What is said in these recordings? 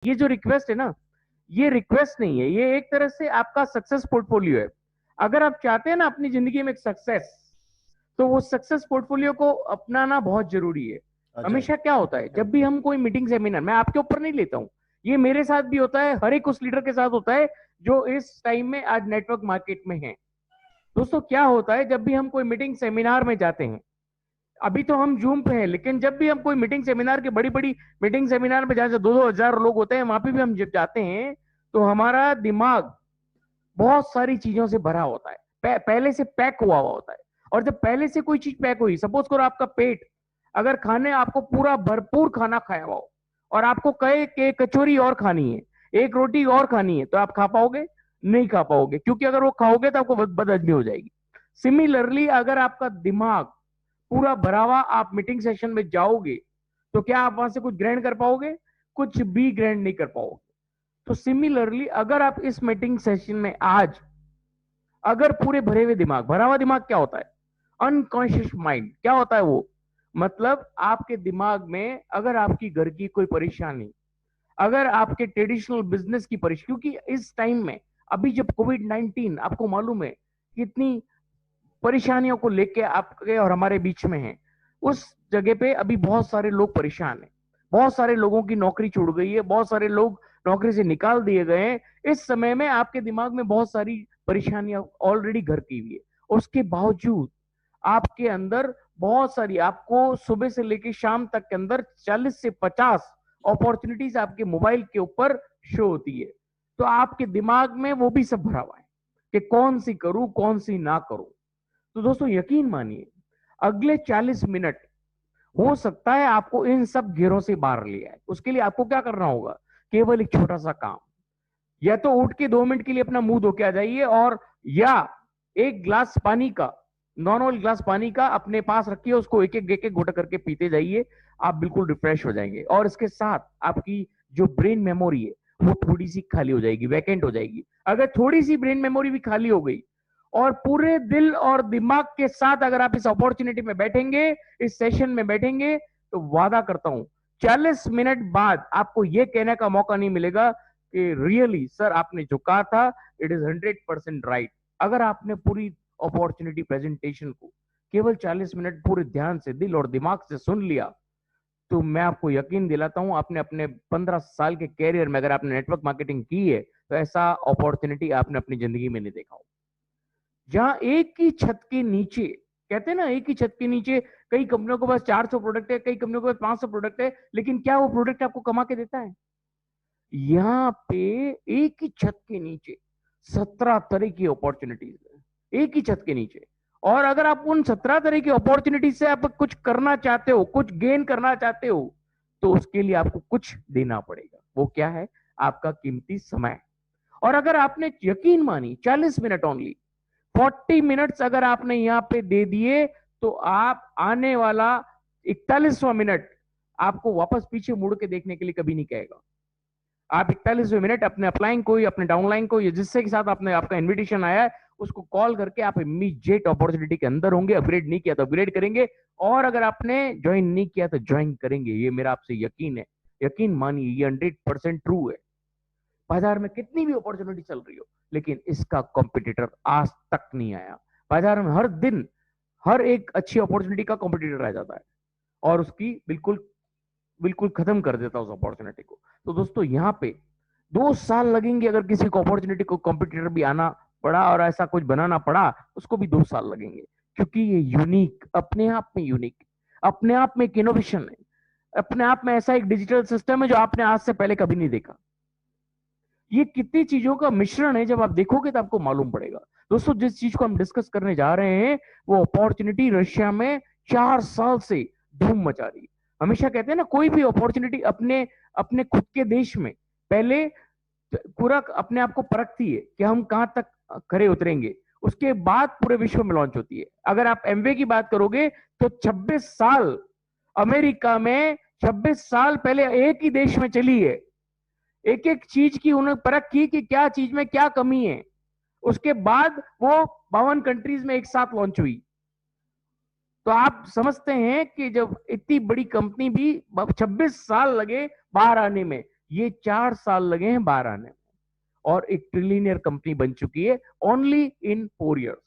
ये जो रिक्वेस्ट है ना, ये रिक्वेस्ट नहीं है, ये एक तरह से आपका सक्सेस पोर्टफोलियो है। अगर आप चाहते हैं ना अपनी जिंदगी में एक सक्सेस, तो वो सक्सेस पोर्टफोलियो को अपनाना बहुत जरूरी है। अच्छा। हमेशा क्या होता है, जब भी हम कोई मीटिंग सेमिनार, मैं आपके ऊपर नहीं लेता हूँ, ये मेरे साथ भी होता है, हर एक उस लीडर के साथ होता है जो इस टाइम में आज नेटवर्क मार्केट में है। दोस्तों क्या होता है, जब भी हम कोई मीटिंग सेमिनार में जाते हैं, अभी तो हम जूम पे हैं, लेकिन जब भी हम कोई मीटिंग सेमिनार के बड़ी बड़ी मीटिंग सेमिनार में, जहाँ से 2-2 हजार लोग होते हैं, वहां पे भी हम जब जाते हैं, तो हमारा दिमाग बहुत सारी चीजों से भरा होता है, पहले से पैक हुआ होता है। और जब पहले से कोई चीज पैक हुई, सपोज करो आपका पेट, अगर खाने आपको पूरा भरपूर खाना खाया हुआ हो, और आपको कहे कि कचौरी और खानी है, एक रोटी और खानी है, तो आप खा पाओगे? नहीं खा पाओगे, क्योंकि अगर वो खाओगे तो आपको बदहजमी हो जाएगी। सिमिलरली अगर आपका दिमाग पूरा भरा हुआ आप मीटिंग सेशन में जाओगे, तो क्या आप वहां से कुछ ग्रहण कर पाओगे? कुछ भी ग्रहण नहीं कर पाओगे। तो सिमिलरली अगर आप इस मीटिंग सेशन में आज, अगर पूरे भरे हुए दिमाग, भरा हुआ दिमाग क्या होता है? अनकॉन्शियस माइंड क्या होता है वो? मतलब आपके दिमाग में अगर आपकी घर की कोई परेशानी, अगर आपके ट्रेडिशनल बिजनेस की परेशानी, क्योंकि इस टाइम में, अभी जब कोविड-19 आपको मालूम है कितनी परेशानियों को लेके आपके और हमारे बीच में है, उस जगह पे अभी बहुत सारे लोग परेशान हैं, बहुत सारे लोगों की नौकरी छूट गई है, बहुत सारे लोग नौकरी से निकाल दिए गए हैं। इस समय में आपके दिमाग में बहुत सारी परेशानियां ऑलरेडी घर की हुई है, उसके बावजूद आपके अंदर बहुत सारी, आपको सुबह से लेकर शाम तक के अंदर 40 से 50 अपॉर्चुनिटीज आपके मोबाइल के ऊपर शो होती है। तो आपके दिमाग में वो भी सब भरा हुआ है कि कौन सी करूं कौन सी ना करूं। तो दोस्तों यकीन मानिए, अगले 40 मिनट हो सकता है आपको इन सब घेरों से बाहर ले आए। उसके लिए आपको क्या करना होगा? केवल एक छोटा सा काम, या तो उठ के 2 मिनट के लिए अपना मुंह धो के आ जाइए, और या एक ग्लास पानी का, नॉर्मल ग्लास पानी का अपने पास रखिए, उसको एक एक घुट करके पीते जाइए। आप बिल्कुल रिफ्रेश हो जाएंगे, और इसके साथ आपकी जो ब्रेन मेमोरी है वो थोड़ी सी खाली हो जाएगी, वैकेंट हो जाएगी। अगर थोड़ी सी ब्रेन मेमोरी भी खाली हो गई, और पूरे दिल और दिमाग के साथ अगर आप इस अपॉर्चुनिटी में बैठेंगे, इस सेशन में बैठेंगे, तो वादा करता हूं 40 मिनट बाद आपको यह कहने का मौका नहीं मिलेगा कि रियली सर आपने जो कहा था इट इज 100% राइट। अगर आपने पूरी अपॉर्चुनिटी प्रेजेंटेशन को केवल 40 मिनट पूरे ध्यान से, दिल और दिमाग से सुन लिया, तो मैं आपको यकीन दिलाता हूं, आपने अपने 15 साल के कैरियर में अगर आपने नेटवर्क मार्केटिंग की है, तो ऐसा अपॉर्चुनिटी आपने अपनी जिंदगी में नहीं देखा हो। जहां एक ही छत के नीचे, कहते हैं ना, एक ही छत के नीचे कई कंपनियों के पास 400 प्रोडक्ट है, कई कंपनियों के पास 500 प्रोडक्ट है, लेकिन क्या वो प्रोडक्ट आपको कमा के देता है? यहाँ पे एक ही छत के नीचे 17 तरह की अपॉर्चुनिटीज है, एक ही छत के नीचे। और अगर आप उन 17 तरह की अपॉर्चुनिटीज से आप कुछ करना चाहते हो, कुछ गेन करना चाहते हो, तो उसके लिए आपको कुछ देना पड़ेगा। वो क्या है? आपका कीमती समय। और अगर आपने, यकीन मानी, 40 मिनट ओनली, 40 मिनट्स अगर आपने यहाँ पे दे दिए, तो आप आने वाला 41वां मिनट आपको वापस पीछे मुड़ के देखने के लिए कभी नहीं कहेगा। आप 41वें मिनट अपने अपलाइन को, अपने डाउनलाइन को, या जिससे के साथ आपने, आपका इन्विटेशन आया है, उसको कॉल करके आप इमीडिएट अपॉर्चुनिटी के अंदर होंगे। अपग्रेड नहीं किया तो अपग्रेड करेंगे, और अगर आपने ज्वाइन नहीं किया तो ज्वाइन करेंगे। ये मेरा आपसे यकीन है, यकीन मानिए, ये 100% ट्रू है। बाजार में कितनी भी अपॉर्चुनिटी चल रही हो, लेकिन इसका कॉम्पिटिटर आज तक नहीं आया। बाजार में हर दिन हर एक अच्छी अपॉर्चुनिटी का कॉम्पिटिटर आ जाता है, और उसकी बिल्कुल बिल्कुल खत्म कर देता है उस अपॉर्चुनिटी को। तो दोस्तों यहाँ पे 2 साल लगेंगे, अगर किसी को अपॉर्चुनिटी को कॉम्पिटिटर भी आना पड़ा और ऐसा कुछ बनाना पड़ा, उसको भी 2 साल लगेंगे, क्योंकि ये यूनिक, अपने आप में यूनिक, अपने आप में एक इनोवेशन है, अपने आप में ऐसा एक डिजिटल सिस्टम है जो आपने आज से पहले कभी नहीं देखा। ये कितनी चीजों का मिश्रण है, जब आप देखोगे तो आपको मालूम पड़ेगा। दोस्तों जिस चीज को हम डिस्कस करने जा रहे हैं, वो अपॉर्चुनिटी रशिया में 4 साल से धूम मचा रही है। हमेशा कहते हैं ना, कोई भी अपॉर्चुनिटी अपने अपने खुद के देश में पहले पूरा अपने आप को परखती है कि हम कहां तक खरे उतरेंगे, उसके बाद पूरे विश्व में लॉन्च होती है। अगर आप एमवे की बात करोगे, तो 26 साल अमेरिका में, 26 साल पहले एक ही देश में चली है। एक एक चीज की उन्होंने परख की कि क्या चीज में क्या कमी है, उसके बाद वो 52 कंट्रीज में एक साथ लॉन्च हुई। तो आप समझते हैं कि जब इतनी बड़ी कंपनी भी 26 साल लगे बाहर आने में, ये 4 साल लगे हैं बाहर आने में, और एक ट्रिलियनियर कंपनी बन चुकी है ओनली इन 4 years।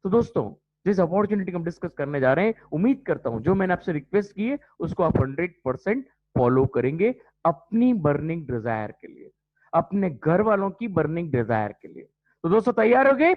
तो दोस्तों, जिस अपॉर्चुनिटी हम डिस्कस करने जा रहे हैं, उम्मीद करता हूं जो मैंने आपसे रिक्वेस्ट की है उसको आप 100% फॉलो करेंगे अपनी बर्निंग डिजायर के लिए, अपने घर वालों की बर्निंग डिजायर के लिए। तो दोस्तों, तैयार हो गए?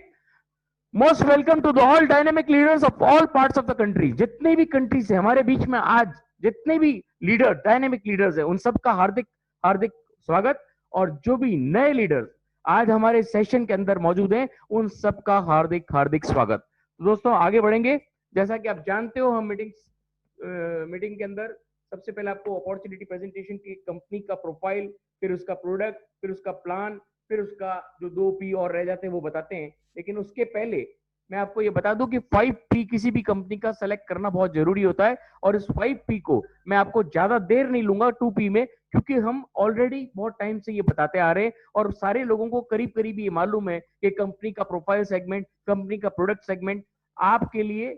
Most welcome to the all dynamic leaders of all parts of the country. जितने भी कंट्री से हमारे बीच में आज जितने भी लीडर, डायनेमिक लीडर्स हैं, उन सबका हार्दिक हार्दिक स्वागत। और जो भी नए लीडर्स आज हमारे सेशन के अंदर मौजूद हैं, उन सबका हार्दिक हार्दिक स्वागत। तो दोस्तों, आगे बढ़ेंगे। जैसा कि आप जानते हो, हम मीटिंग के अंदर सबसे पहले आपको अपॉर्चुनिटी प्रेजेंटेशन की कंपनी का प्रोफाइल, फिर उसका प्रोडक्ट, फिर उसका प्लान, फिर उसका जो 2 P और रह जाते हैं वो बताते हैं। लेकिन उसके पहले मैं आपको ये बता दूं कि 5P किसी भी कंपनी का सेलेक्ट करना बहुत जरूरी होता है। और इस 5P को मैं आपको ज्यादा देर नहीं लूंगा 2P में, क्योंकि हम ऑलरेडी बहुत टाइम से ये बताते आ रहे हैं और सारे लोगों को करीब करीब ये मालूम है कि कंपनी का प्रोफाइल सेगमेंट, कंपनी का प्रोडक्ट सेगमेंट आपके लिए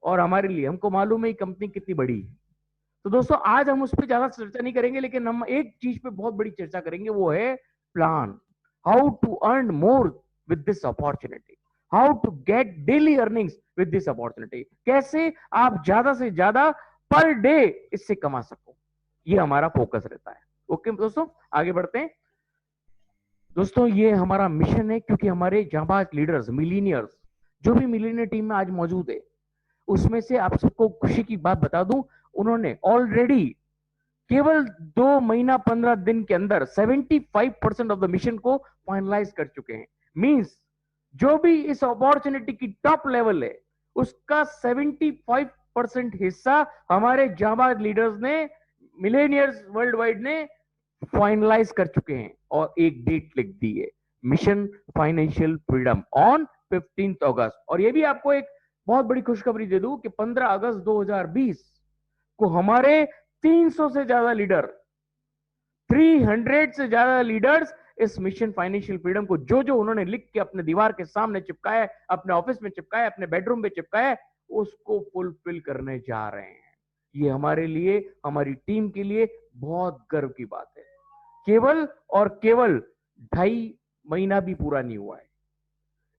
और हमारे लिए, हमको मालूम है कंपनी कितनी बड़ी है। तो दोस्तों, आज हम उस पर ज्यादा चर्चा नहीं करेंगे, लेकिन हम एक चीज पे बहुत बड़ी चर्चा करेंगे, वो है plan. How to earn more with this opportunity, how to get daily earnings with this opportunity. कैसे आप ज्यादा से ज्यादा पर डे इससे कमा सको, ये हमारा फोकस रहता है। ओके दोस्तों, आगे बढ़ते हैं। दोस्तों, ये हमारा मिशन है, क्योंकि हमारे जांबाज लीडर्स, मिलीनियर्स, जो भी मिलीनियर टीम में आज मौजूद है, उसमें से आप सबको खुशी की बात बता दूं, उन्होंने ऑलरेडी केवल 2 महीना 15 दिन के अंदर 75% ऑफ द मिशन को फाइनलाइज कर चुके हैं। मींस जो भी इस अपॉर्चुनिटी की टॉप लेवल है, उसका 75% हिस्सा हमारे जांबाज लीडर्स ने, मिलेनियर्स वर्ल्ड वाइड ने फाइनलाइज कर चुके हैं और एक डेट लिख दी है, मिशन फाइनेंशियल फ्रीडम ऑन 15 अगस्त। और ये भी आपको एक बहुत बड़ी खुशखबरी दे दूं कि 15 अगस्त 2020 को हमारे 300 से ज्यादा लीडर, 300 से ज्यादा लीडर्स इस मिशन फाइनेंशियल फ्रीडम को जो जो उन्होंने लिख के अपने दीवार के सामने चिपकाया, अपने ऑफिस में चिपकाया, अपने बेडरूम में चिपकाया, उसको फुलफिल करने जा रहे हैं। ये हमारे लिए, हमारी टीम के लिए बहुत गर्व की बात है। केवल और केवल 2.5 महीना भी पूरा नहीं हुआ है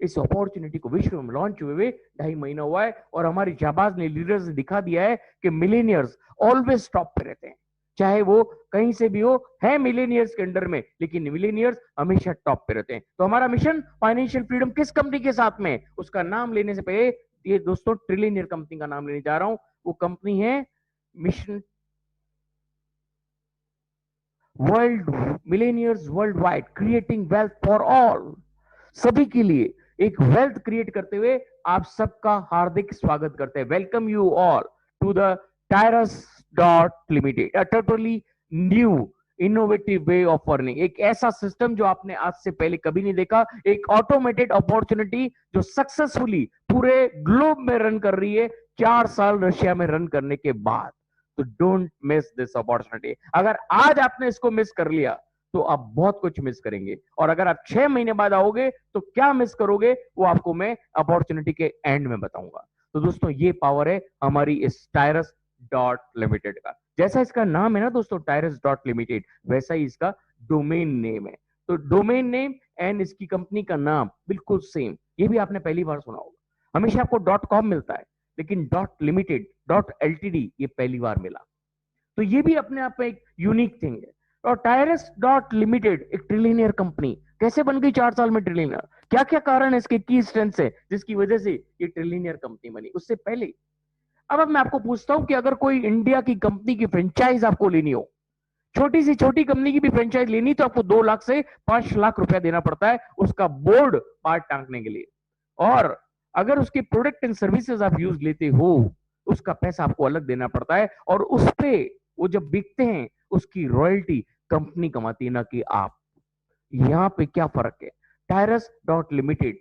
इस अपॉर्चुनिटी को विश्व में लॉन्च हुए 2.5 महीना हुआ है, और हमारे जाबाज ने, लीडर्स ने दिखा दिया है कि मिलेनियर्स ऑलवेज टॉप पे रहते हैं, चाहे वो कहीं से भी हो, है मिलेनियर्स के अंडर में, लेकिन मिलेनियर्स हमेशा टॉप पे रहते हैं। तो हमारा मिशन फाइनेंशियल फ्रीडम किस कंपनी के साथ में, उसका नाम लेने से पहले ये दोस्तों ट्रिलियनियर कंपनी का नाम लेने जा रहा हूं। वो कंपनी है mission world millionaires world wide, creating wealth for all. सभी के लिए एक वेल्थ क्रिएट करते हुए आप सबका हार्दिक स्वागत करते हैं। Welcome you all to the Tyrus dot limited, a totally new innovative way of earning. एक ऐसा सिस्टम जो आपने आज से पहले कभी नहीं देखा, एक ऑटोमेटेड अपॉर्चुनिटी जो सक्सेसफुली पूरे ग्लोब में रन कर रही है, 4 साल रशिया में रन करने के बाद। तो डोंट मिस दिस अपॉर्चुनिटी। अगर आज आपने इसको मिस कर लिया तो आप बहुत कुछ मिस करेंगे, और अगर आप 6 महीने बाद आओगे तो क्या मिस करोगे, वो आपको मैं अपॉर्चुनिटी के एंड में बताऊंगा। तो दोस्तों, ये पावर है हमारी इस टायरस डॉट लिमिटेड का। जैसा इसका नाम है ना दोस्तों, टायरस डॉट लिमिटेड, वैसा ही इसका डोमेन नेम है। तो डोमेन नेम एंड इसकी कंपनी का नाम बिल्कुल सेम। ये भी आपने पहली बार सुना होगा, हमेशा आपको .com मिलता है, लेकिन .limited .ltd ये पहली बार मिला। तो ये भी अपने आप में एक यूनिक थिंग है। और टायरस डॉट लिमिटेड एक ट्रिलियनियर कंपनी कैसे बन गई 4 साल में ट्रिलियनियर, क्या क्या कारण है, इसके की स्ट्रेंथ है जिसकी वजह से ये ट्रिलियनियर कंपनी बनी, उससे पहले अब मैं आपको पूछता हूं कि अगर कोई इंडिया की कंपनी की फ्रेंचाइज आपको लेनी हो, छोटी सी छोटी कंपनी की भी फ्रेंचाइज लेनी, तो आपको 2 लाख से 5 लाख रुपया देना पड़ता है उसका बोर्ड पार्ट टांगने के लिए। और अगर उसके प्रोडक्ट एंड सर्विसेज आप यूज लेते हो, उसका पैसा आपको अलग देना पड़ता है, और उस पे वो जब बिकते हैं उसकी रॉयल्टी कंपनी कमाती है, ना कि आप। यहां पे क्या फर्क है, टायरस डॉट लिमिटेड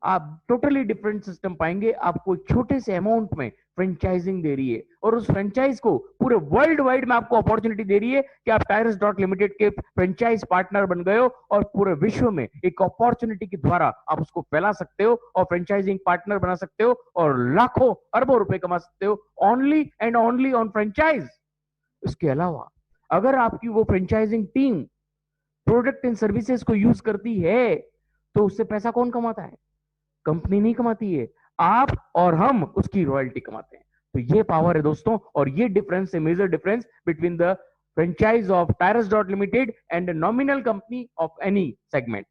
आप टोटली डिफरेंट सिस्टम पाएंगे। आपको एक छोटे से अमाउंट में फ्रेंचाइजिंग दे रही है, और उस फ्रेंचाइज को पूरे वर्ल्ड वाइड में आपको अपॉर्चुनिटी दे रही है कि आप टायरस डॉट लिमिटेड के फ्रेंचाइज पार्टनर बन गए हो, और पूरे विश्व में एक अपॉर्चुनिटी के द्वारा आप उसको फैला सकते हो और फ्रेंचाइजिंग पार्टनर बना सकते हो, और लाखों अरबों रुपए कमा सकते हो only and only on franchise. इसके अलावा अगर आपकी वो franchising team product and services को यूज करती है तो उससे पैसा कौन कमाता है? कंपनी नहीं कमाती है, आप और हम उसकी रॉयल्टी कमाते हैं। तो ये पावर है दोस्तों, और ये डिफरेंस है, major difference between the franchise of Tyrus dot limited and nominal company of any segment.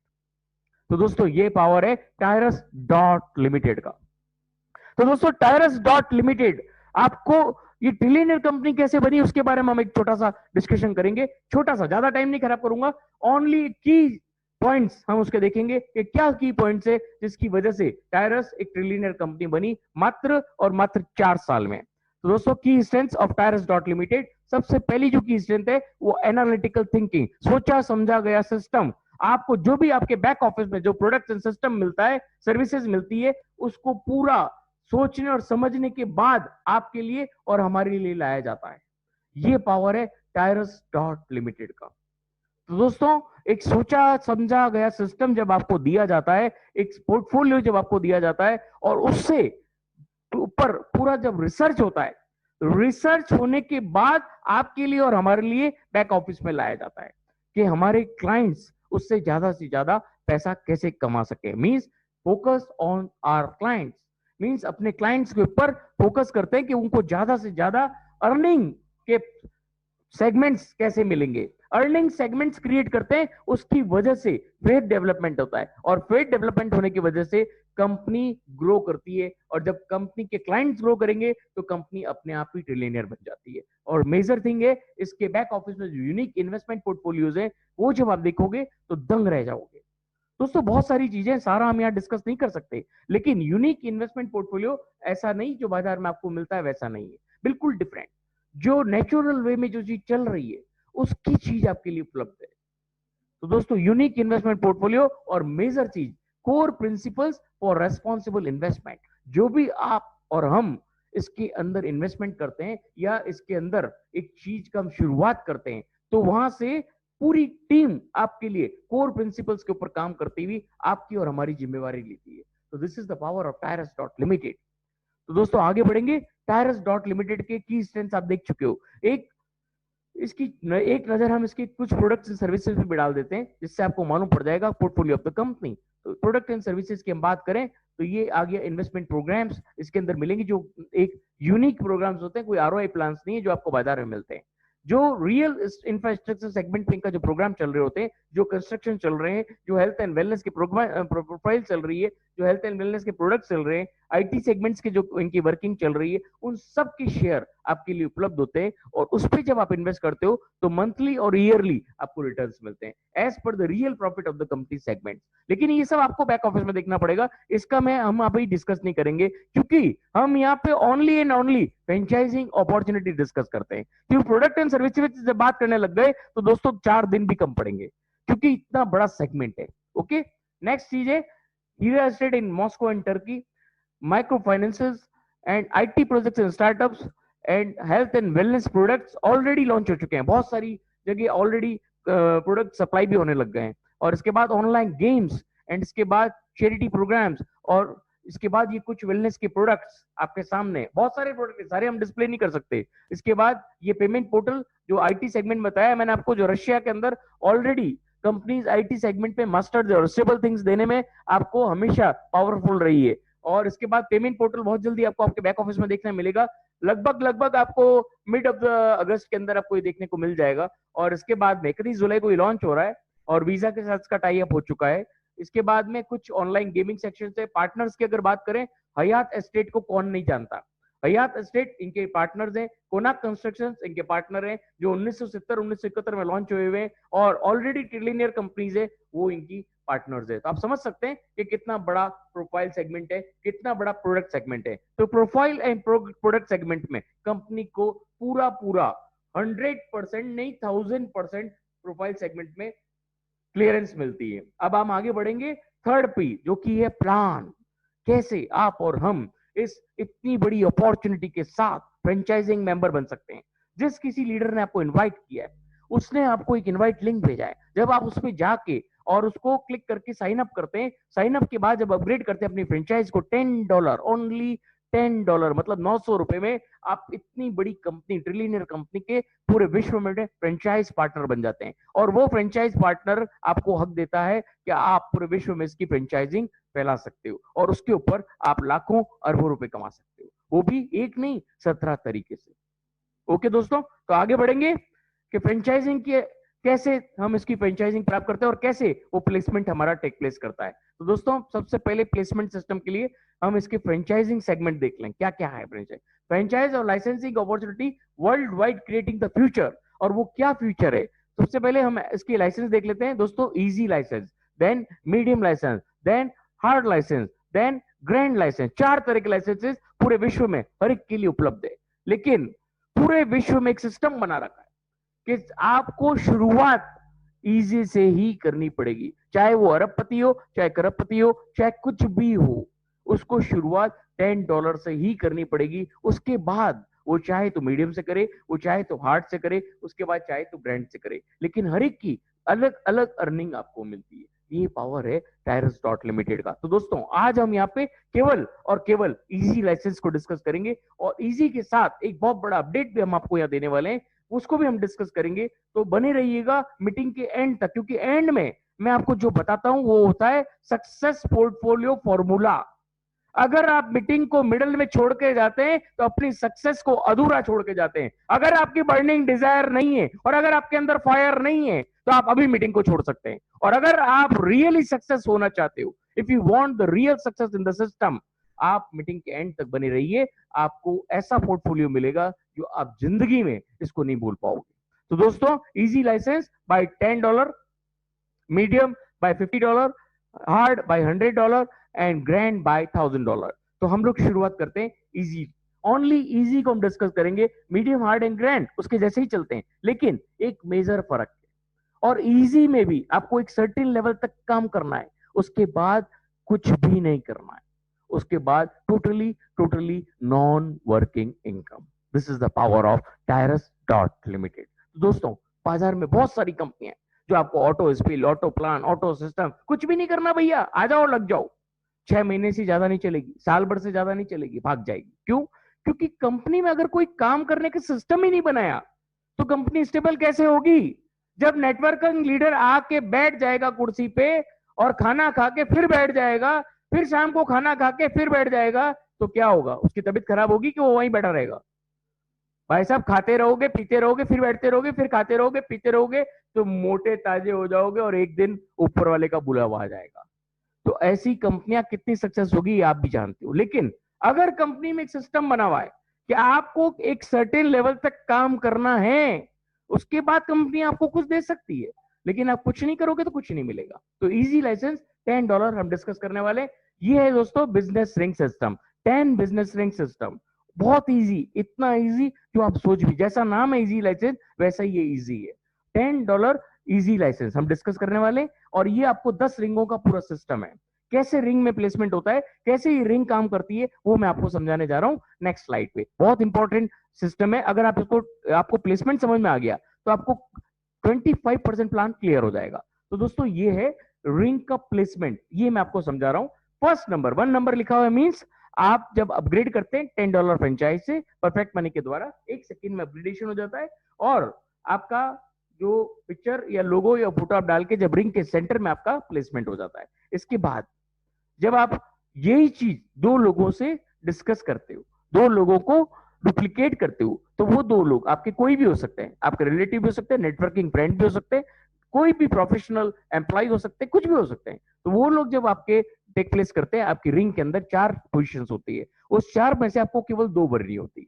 तो दोस्तों ये पावर है टायरस डॉट लिमिटेड का। तो दोस्तों टायरस डॉट लिमिटेड आपको ये ट्रिलियनर कंपनी कैसे बनी उसके बारे में हम एक छोटा सा डिस्कशन करेंगे, छोटा सा, ज्यादा टाइम नहीं खराब करूंगा। ओनली की पॉइंट्स हम उसके देखेंगे कि क्या की पॉइंट्स है जिसकी वजह से टायरस एक ट्रिलियनर कंपनी बनी मात्र और मात्र 4 साल में। तो दोस्तों की strength of Tyrus dot limited, सबसे पहली जो की स्ट्रेंथ है वो एनालिटिकल थिंकिंग, सोचा समझा गया सिस्टम। आपको जो भी आपके बैक ऑफिस में जो प्रोडक्ट एंड सिस्टम मिलता है, सर्विसेज मिलती है, उसको पूरा सोचने और समझने के बाद आपके लिए और हमारे लिए लाया जाता है। ये पावर है टायरस डॉट लिमिटेड का। तो दोस्तों एक सोचा समझा गया सिस्टम जब आपको दिया जाता है, एक पोर्टफोलियो जब आपको दिया जाता है, और उससे ऊपर पूरा जब रिसर्च होता है, रिसर्च होने के बाद आपके लिए और हमारे लिए बैक ऑफिस में लाया जाता है कि हमारे क्लाइंट्स उससे ज्यादा से ज्यादा पैसा कैसे कमा सके। Means focus on our clients, means अपने क्लाइंट्स के ऊपर फोकस करते हैं कि उनको ज्यादा से ज्यादा अर्निंग के सेगमेंट्स कैसे मिलेंगे, अर्निंग सेगमेंट्स क्रिएट करते हैं। उसकी वजह से फेथ डेवलपमेंट होता है, और फेथ डेवलपमेंट होने की वजह से कंपनी ग्रो करती है, और जब कंपनी के क्लाइंट्स ग्रो करेंगे तो कंपनी अपने आप ही ट्रिलियनियर बन जाती है। और मेजर थिंग है इसके बैक ऑफिस में जो यूनिक इन्वेस्टमेंट पोर्टफोलियोज है, वो जब आप देखोगे तो दंग रह जाओगे। दोस्तों बहुत सारी चीजें सारा हम यहाँ डिस्कस नहीं कर सकते, लेकिन यूनिक इन्वेस्टमेंट पोर्टफोलियो ऐसा नहीं जो बाजार में आपको मिलता है वैसा नहीं है, बिल्कुल डिफरेंट। जो नेचुरल वे में जो चीज चल रही है उसकी चीज आपके लिए उपलब्ध है। तो दोस्तों यूनिक इन्वेस्टमेंट पोर्टफोलियो और मेजर चीज core principles for responsible investment. जो भी आप और हम इसके अंदर इन्वेस्टमेंट करते हैं या इसके अंदर एक चीज का हम शुरुआत करते हैं, तो वहां से पूरी टीम आपके लिए कोर प्रिंसिपल्स के ऊपर काम करती हुई आपकी और हमारी जिम्मेवारी लेती है। तो this is the power of Tyrus dot limited. तो दोस्तों आगे बढ़ेंगे। टायरस डॉट लिमिटेड के की स्ट्रेंथ आप देख चुके हो। एक इसकी एक नजर हम इसके कुछ प्रोडक्ट्स एंड सर्विसेज भी डाल देते हैं, जिससे आपको मालूम पड़ जाएगा पोर्टफोलियो ऑफ द कंपनी। तो प्रोडक्ट एंड सर्विसेज की हम बात करें तो ये आ गया इन्वेस्टमेंट प्रोग्राम्स, इसके अंदर मिलेंगे जो एक यूनिक प्रोग्राम्स होते हैं, कोई आरओआई प्लान्स नहीं है जो आपको बाजार में मिलते हैं। जो रियल इंफ्रास्ट्रक्चर सेगमेंट में इनका जो प्रोग्राम चल रहे होते हैं, जो कंस्ट्रक्शन चल रहे हैं, जो हेल्थ एंड वेलनेस के प्रोफाइल चल रही है, जो हेल्थ एंड वेलनेस के प्रोडक्ट चल रहे हैं, आईटी सेगमेंट्स की जो इनकी वर्किंग चल रही है, उन सब के शेयर आपके लिए उपलब्ध होते हैं। और उस पर जब आप इन्वेस्ट करते हो तो मंथली और ईयरली आपको रिटर्न्स मिलते हैं as per the real profit of the company segment. लेकिन ये सब आपको बैक ऑफिस में देखना पड़ेगा, इसका हम अभी डिस्कस नहीं करेंगे, क्योंकि हम यहाँ पे only and only franchising opportunity discuss करते हैं। क्योंकि प्रोडक्ट एंड सर्विसेज जब बात करने लग गए तो दोस्तों 4 दिन भी कम पड़ेंगे, क्योंकि इतना बड़ा सेगमेंट है। ओके, नेक्स्ट चीज है Heera estate in Moscow and Turkey, micro finances and IT projects and startups and health and wellness products already launch हो चुके हैं, बहुत सारी जगह ऑलरेडी प्रोडक्ट सप्लाई भी होने लग गए हैं। और इसके बाद ऑनलाइन गेम्स एंड इसके बाद चैरिटी प्रोग्राम्स, और इसके बाद ये कुछ वेलनेस के प्रोडक्ट्स आपके सामने, बहुत सारे प्रोडक्ट सारे हम डिस्प्ले नहीं कर सकते। इसके बाद ये पेमेंट पोर्टल जो आईटी सेगमेंट बताया मैंने आपको, जो रशिया के अंदर ऑलरेडी कंपनीज आईटी सेगमेंट में मास्टर्ड और स्टेबल थिंग्स देने में आपको हमेशा पावरफुल रही है। और इसके बाद पेमेंट पोर्टल बहुत जल्दी आपको आपके बैक ऑफिस में देखने मिलेगा, लगभग आपको मिड ऑफ द अगस्त के अंदर आपको ये देखने को मिल जाएगा। और इसके बाद में 31 जुलाई को ये लॉन्च हो रहा है, और वीजा के साथ इसका टाई अप हो चुका है। इसके बाद में कुछ ऑनलाइन गेमिंग सेक्शन से पार्टनर्स की अगर बात करें, हयात एस्टेट को कौन नहीं जानता। हयात एस्टेट इनके पार्टनर्स हैं, कोनाक कंस्ट्रक्शंस इनके पार्टनर हैं, जो 1970-1971 में लॉन्च हुए हुए, और ऑलरेडी ट्रिलियनियर कंपनीज है वो इनकी पार्टनर्स है। तो आप समझ सकते हैं कि कितना बड़ा प्रोफाइल सेगमेंट है, कितना बड़ा प्रोडक्ट सेगमेंट है। तो प्रोफाइल एंड प्रोडक्ट सेगमेंट में कंपनी को पूरा 100% नहीं 1000% प्रोफाइल सेगमेंट में क्लियरेंस मिलती है। अब हम आगे बढ़ेंगे थर्ड पी, जो कि है प्लान। कैसे आप और हम इस इतनी बड़ी अपॉर्चुनिटी के साथ फ्रेंचाइजिंग मेंबर बन सकते हैं। जिस किसी लीडर ने आपको इनवाइट किया है, उसने आपको एक इनवाइट लिंक भेजा है, जब आप उस पर जाके और उसको क्लिक करके साइन अप करते हैं, साइन अप के बाद जब अपग्रेड करते हैं अपनी फ्रेंचाइज को $10 ओनली $10, मतलब 900 रुपए में आप इतनी बड़ी कंपनी, ट्रिलियनर कंपनी के पूरे विश्व में फ्रेंचाइज पार्टनर बन जाते हैं। और वो फ्रेंचाइज पार्टनर आपको हक देता है कि आप पूरे विश्व में इसकी फ्रेंचाइजिंग फैला सकते हो और उसके ऊपर आप लाखों अरबों रुपए कमा सकते हो, वो भी एक नहीं 17 तरीके से। ओके दोस्तों, तो आगे बढ़ेंगे कि फ्रेंचाइजिंग की कैसे हम इसकी फ्रेंचाइजिंग प्राप्त करते हैं और कैसे वो प्लेसमेंट हमारा टेक प्लेस करता है। तो दोस्तों सबसे पहले प्लेसमेंट सिस्टम के लिए हम इसके फ्रेंचाइजिंग सेगमेंट देख लें, क्या क्या है फ्रेंचाइज। फ्रेंचाइज और licensing opportunity world wide creating the future, और वो क्या फ्यूचर है। सबसे पहले हम इसकी लाइसेंस देख लेते हैं दोस्तों। Easy license, then medium license, then hard license, then grand license. 4 तरह के लाइसेंसेस पूरे विश्व में हर एक के लिए उपलब्ध है। लेकिन पूरे विश्व में एक सिस्टम बना रखा है कि आपको शुरुआत इजी से ही करनी पड़ेगी, चाहे वो अरबपति हो, चाहे करोड़पति हो, चाहे कुछ भी हो, उसको शुरुआत $10 से ही करनी पड़ेगी। उसके बाद वो चाहे तो मीडियम से करे, वो चाहे तो हार्ड से करे, उसके बाद चाहे तो ग्रैंड से करे, लेकिन हर एक की अलग अलग अर्निंग आपको मिलती है। ये पावर है टायरस डॉट लिमिटेड का। तो दोस्तों आज हम यहाँ पे केवल और केवल इजी लाइसेंस को डिस्कस करेंगे, और इजी के साथ एक बहुत बड़ा अपडेट भी हम आपको यहाँ देने वाले हैं, उसको भी हम डिस्कस करेंगे। तो बने रहिएगा मीटिंग के एंड तक, क्योंकि एंड में मैं आपको जो बताता हूं वो होता है सक्सेस पोर्टफोलियो फॉर्मूला। अगर आप मीटिंग को मिडल में छोड़ के जाते हैं तो अपनी सक्सेस को अधूरा छोड़ के जाते हैं। अगर आपकी बर्निंग डिजायर नहीं है और अगर आपके अंदर फायर नहीं है तो आप अभी मीटिंग को छोड़ सकते हैं। और अगर आप रियली सक्सेस होना चाहते हो, if you want the real success in the system, आप मीटिंग के एंड तक बने रहिए। आपको ऐसा पोर्टफोलियो मिलेगा जो आप जिंदगी में इसको नहीं भूल पाओगे। तो दोस्तों easy license by $10, medium by $50, hard by $100 and grand by $1000। तो हम लोग शुरुआत करते हैं इजी, ओनली इजी को हम डिस्कस करेंगे। मीडियम, हार्ड एंड ग्रैंड उसके जैसे ही चलते हैं, लेकिन एक मेजर फर्क है। और इजी में भी आपको एक सर्टेन लेवल तक काम करना है, उसके बाद कुछ भी नहीं करना है, उसके बाद totally totally non working income. This is the power of Tyrus dot limited. दोस्तों बाजार में बहुत सारी कंपनियां जो आपको auto spill, auto plan, auto system, कुछ भी नहीं करना भैया, आ जाओ लग जाओ। 6 महीने से ज्यादा नहीं चलेगी, साल भर से ज्यादा नहीं चलेगी, भाग जाएगी। क्यों? क्योंकि कंपनी में अगर कोई काम करने का सिस्टम ही नहीं बनाया तो कंपनी स्टेबल कैसे होगी। जब नेटवर्किंग लीडर आके बैठ जाएगा कुर्सी पे और खाना खा के फिर बैठ जाएगा, फिर शाम को खाना खा के फिर बैठ जाएगा, तो क्या होगा? उसकी तबीयत खराब होगी कि वो वहीं बैठा रहेगा? भाई साहब खाते रहोगे, पीते रहोगे, फिर बैठते रहोगे, फिर खाते रहोगे, पीते रहोगे, तो मोटे ताजे हो जाओगे और एक दिन ऊपर वाले का बुलावा आ जाएगा। तो ऐसी कंपनियां कितनी सक्सेस होगी आप भी जानते हो। लेकिन अगर कंपनी में एक सिस्टम बना हुआ है कि आपको एक सर्टेन लेवल तक काम करना है, उसके बाद कंपनी आपको कुछ दे सकती है, लेकिन आप कुछ नहीं करोगे तो कुछ नहीं मिलेगा। तो इजी लाइसेंस $10 हम डिस्कस करने वाले। ये है दोस्तों business ring system, 10 business ring system. बहुत इजी, इतना इजी जो आप सोच भी, जैसा नाम है इजी लाइसेंस वैसा ही ये इजी है। $10 इजी लाइसेंस हम डिस्कस करने वाले, और ये आपको 10 रिंगों का पूरा सिस्टम है। कैसे रिंग में प्लेसमेंट होता है, कैसे ये रिंग काम करती है, वो मैं आपको समझाने जा रहा हूं नेक्स्ट स्लाइड पे। बहुत इंपॉर्टेंट सिस्टम है। अगर आप इसको, आपको प्लेसमेंट समझ में आ गया तो आपको 25% प्लान क्लियर हो जाएगा। तो दोस्तों ये है रिंग का प्लेसमेंट, ये मैं आपको समझा रहा हूं। फर्स्ट नंबर, 1 नंबर लिखा हुआ है, मींस आप जब अपग्रेड करते हैं $10 फ्रेंचाइज से परफेक्ट मनी के द्वारा, 1 सेकंड में अपग्रेडेशन हो जाता है, और आपका जो पिक्चर या लोगो या फोटो आप डाल के जब रिंग के सेंटर में आपका प्लेसमेंट हो जाता है। इसके बाद जब आप यही चीज 2 लोगों से डिस्कस करते हो, 2 लोगों को डुप्लीकेट करते हो, तो वो 2 लोग आपके कोई भी हो सकते हैं, आपके रिलेटिव भी हो सकते हैं, नेटवर्किंग फ्रेंड भी हो सकते हैं, कोई भी प्रोफेशनल एम्प्लॉय हो सकते हैं, कुछ भी हो सकते हैं। तो वो लोग जब आपके टेक प्लेस करते हैं, आपकी रिंग के अंदर 4 पोजीशंस होती है, उस 4 में से आपको केवल 2 भरनी होती है।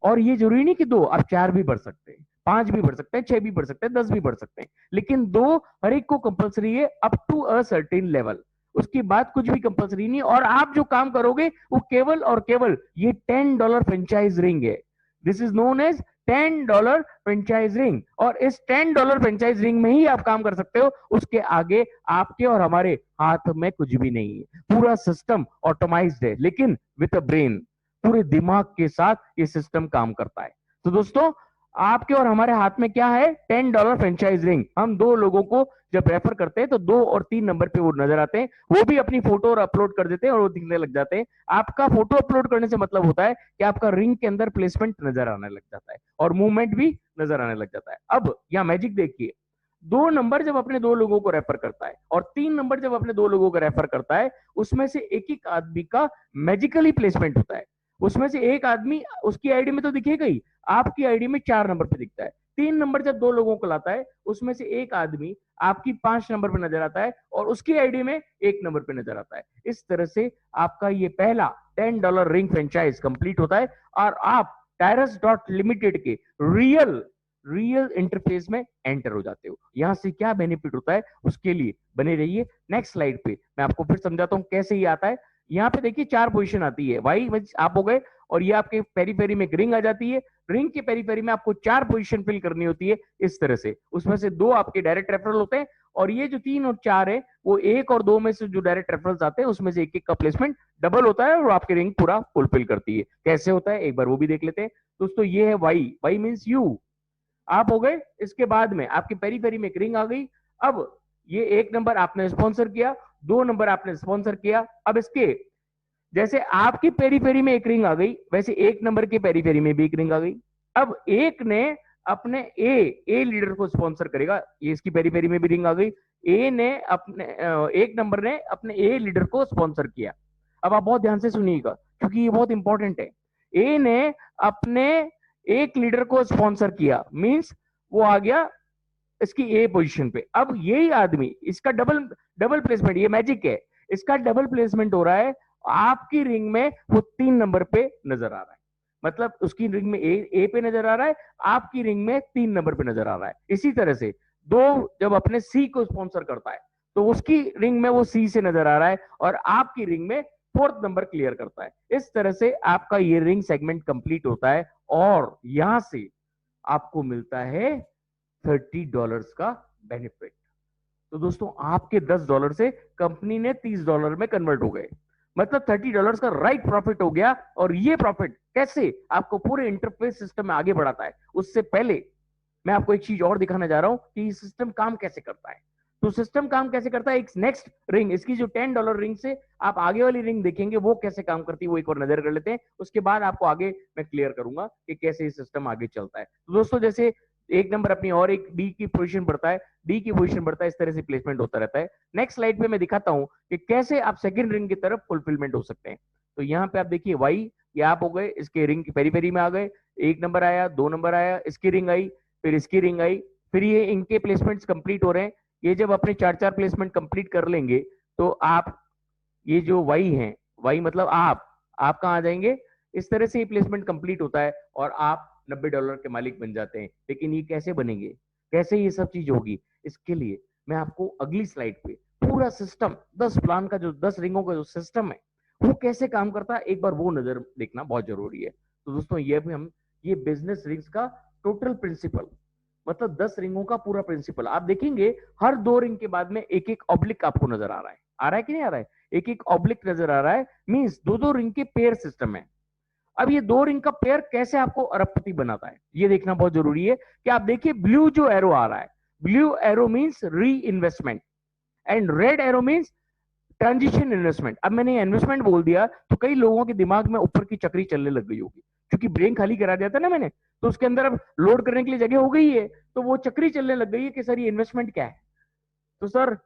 और ये जरूरी नहीं कि 2, आप 4 भी भर सकते हैं, 5 भी भर सकते हैं, 6 भी भर सकते हैं, 10 भी भर सकते हैं, लेकिन 2 हर एक को कंपलसरी है up to a certain level. उसके बाद कुछ भी कंपलसरी नहीं। और आप जो काम करोगे वो केवल और केवल ये $10 फ्रेंचाइज रिंग है। This is known as $10 franchise ring, और इस $10 फ्रेंचाइज रिंग में ही आप काम कर सकते हो। उसके आगे आपके और हमारे हाथ में कुछ भी नहीं है। पूरा सिस्टम ऑटोमाइज्ड है, लेकिन विद अ ब्रेन, पूरे दिमाग के साथ ये सिस्टम काम करता है। तो दोस्तों आपके और हमारे हाथ में क्या है, $10 फ्रेंचाइज रिंग। हम दो लोगों को जब रेफर करते हैं तो 2 और 3 नंबर पे वो नजर आते हैं, वो भी अपनी फोटो और अपलोड कर देते हैं और वो दिखने लग जाते हैं। आपका फोटो अपलोड करने से मतलब होता है कि आपका रिंग के अंदर प्लेसमेंट नजर आने लग जाता है और मूवमेंट भी नजर आने लग जाता है। अब यहाँ मैजिक देखिए, 2 नंबर जब अपने 2 लोगों को रेफर करता है और 3 नंबर जब अपने 2 लोगों को रेफर करता है, उसमें से एक एक आदमी का मैजिकली प्लेसमेंट होता है। उसमें से एक आदमी उसकी आईडी में तो दिखेगा ही, आपकी आईडी में 4 नंबर पे दिखता है। 3 नंबर जब 2 लोगों को लाता है, उसमें से एक आदमी आपकी 5 नंबर पे नजर आता है और उसकी आईडी में 1 नंबर पे नजर आता है। इस तरह से आपका ये पहला $10 रिंग फ्रेंचाइज कंप्लीट होता है और आप टायरस डॉट लिमिटेड के रियल इंटरफेस में एंटर हो जाते हो। यहां से क्या बेनिफिट होता है उसके लिए बने रहिए। नेक्स्ट स्लाइड पे मैं आपको फिर समझाता हूं कैसे ये आता है। यहाँ पे देखिए 4 पोजीशन आती है, वाई आप हो गए और ये आपके पेरीफेरी में एक रिंग आ जाती है। रिंग के पेरीफेरी में आपको 4 पोजीशन फिल करनी होती है इस तरह से, उसमें से 2 आपके डायरेक्ट रेफरल होते हैं और ये जो 3 और 4 है वो 1 और 2 में से जो डायरेक्ट रेफरल्स आते हैं उसमें से एक एक का प्लेसमेंट डबल होता है और आपकी रिंग पूरा फुलफिल करती है। कैसे होता है एक बार वो भी देख लेते हैं। दोस्तों ये है वाई, वाई मीन्स यू, आप हो गए। इसके बाद में आपकी पेरीफेरी में एक रिंग आ गई। अब ये 1 नंबर आपने स्पॉन्सर किया, 2 नंबर आपने स्पॉन्सर किया। अब इसके जैसे आपकी पेरीफेरी में एक रिंग आ गई, वैसे 1 नंबर के पेरीफेरी में भी एक रिंग आ गई। अब एक ने अपने ए लीडर को स्पॉन्सर करेगा, ये इसकी पेरीफेरी में भी रिंग आ गई। ए ने अपने 1 नंबर ने अपने ए लीडर को स्पॉन्सर किया। अब आप बहुत ध्यान से सुनिएगा क्योंकि ये बहुत इंपॉर्टेंट है। ए ने अपने एक लीडर को स्पॉन्सर किया, मींस वो आ गया इसकी ए पोजीशन पे। अब यही आदमी, इसका डबल डबल प्लेसमेंट, ये मैजिक है, इसका डबल प्लेसमेंट हो रहा है। आपकी रिंग में वो 3 नंबर पे नजर आ रहा है, मतलब उसकी रिंग में ए पे नजर आ रहा है, आपकी रिंग में 3 नंबर पे नजर आ रहा है। इसी तरह से 2 जब अपने सी को स्पॉन्सर करता है तो उसकी रिंग में वो सी से नजर आ रहा है और आपकी रिंग में 4th नंबर क्लियर करता है। इस तरह से आपका ये रिंग सेगमेंट कंप्लीट होता है और यहां से आपको मिलता है $30 का बेनिफिट। तो दोस्तों आपके $10 से कंपनी ने $30 में कन्वर्ट हो गए, मतलब $30 का राइट प्रॉफिट हो गया। और ये प्रॉफिट कैसे आपको पूरे इंटरफेस सिस्टम में आगे बढ़ाता है, उससे पहले मैं आपको एक चीज और दिखाने जा रहा हूं कि सिस्टम काम कैसे करता है। तो सिस्टम काम कैसे करता है, एक नेक्स्ट रिंग, इसकी जो $10 रिंग से आप आगे वाली रिंग देखेंगे वो कैसे काम करती है, वो एक और नजर कर लेते हैं। उसके बाद आपको आगे मैं क्लियर करूंगा कि कैसे ये सिस्टम आगे चलता है। तो दोस्तों जैसे 1 नंबर अपनी और एक डी की पोजीशन बढ़ता है, डी की पोजीशन बढ़ता है, इस तरह से प्लेसमेंट होता रहता है। नेक्स्ट स्लाइड पे मैं दिखाता हूं कि कैसे आप सेकंड रिंग की तरफ फुलफिलमेंट हो सकते हैं। तो यहाँ पे आप देखिए वाई, ये आप हो गए, इसके रिंग की पेरीफेरी में आ गए, 1 नंबर आया, 2 नंबर आया, इसकी रिंग आई, फिर इसकी रिंग आई, फिर ये इनके प्लेसमेंट्स कंप्लीट हो रहे हैं। ये जब अपने 4 प्लेसमेंट कंप्लीट कर लेंगे तो आप ये जो वाई है, वाई मतलब आप कहाँ आ जाएंगे। इस तरह से ये प्लेसमेंट कंप्लीट होता है और आप $90 के मालिक बन जाते हैं। लेकिन ये कैसे बनेंगे, कैसे ये सब चीज होगी, इसके लिए मैं आपको अगली स्लाइड पे पूरा सिस्टम 10 प्लान का, जो 10 रिंगों का जो सिस्टम है वो कैसे काम करता है, एक बार वो नजर देखना बहुत जरूरी है। तो दोस्तों ये भी हम, ये बिजनेस रिंग्स का टोटल प्रिंसिपल, मतलब 10 रिंगों का पूरा प्रिंसिपल आप देखेंगे। हर 2 रिंग के बाद में एक एक ऑब्लिक आपको नजर आ रहा है कि नहीं आ रहा है, एक एक ऑब्लिक नजर आ रहा है, मींस 2 रिंग के पेयर सिस्टम है। अब ये 2 रिंग का पेयर कैसे आपको अरबपति बनाता है ये देखना बहुत जरूरी है। कि आप देखिए ब्लू जो एरो आ रहा है, ब्लू एरो मींस री investment and red arrow means transition investment. अब मैंने इन्वेस्टमेंट बोल दिया तो कई लोगों के दिमाग में ऊपर की चक्री चलने लग गई होगी, क्योंकि ब्रेन खाली करा दिया था ना मैंने, तो उसके अंदर अब लोड करने के लिए जगह हो गई है, तो वो चक्री चलने लग गई है कि सर ये इन्वेस्टमेंट क्या है। तो सर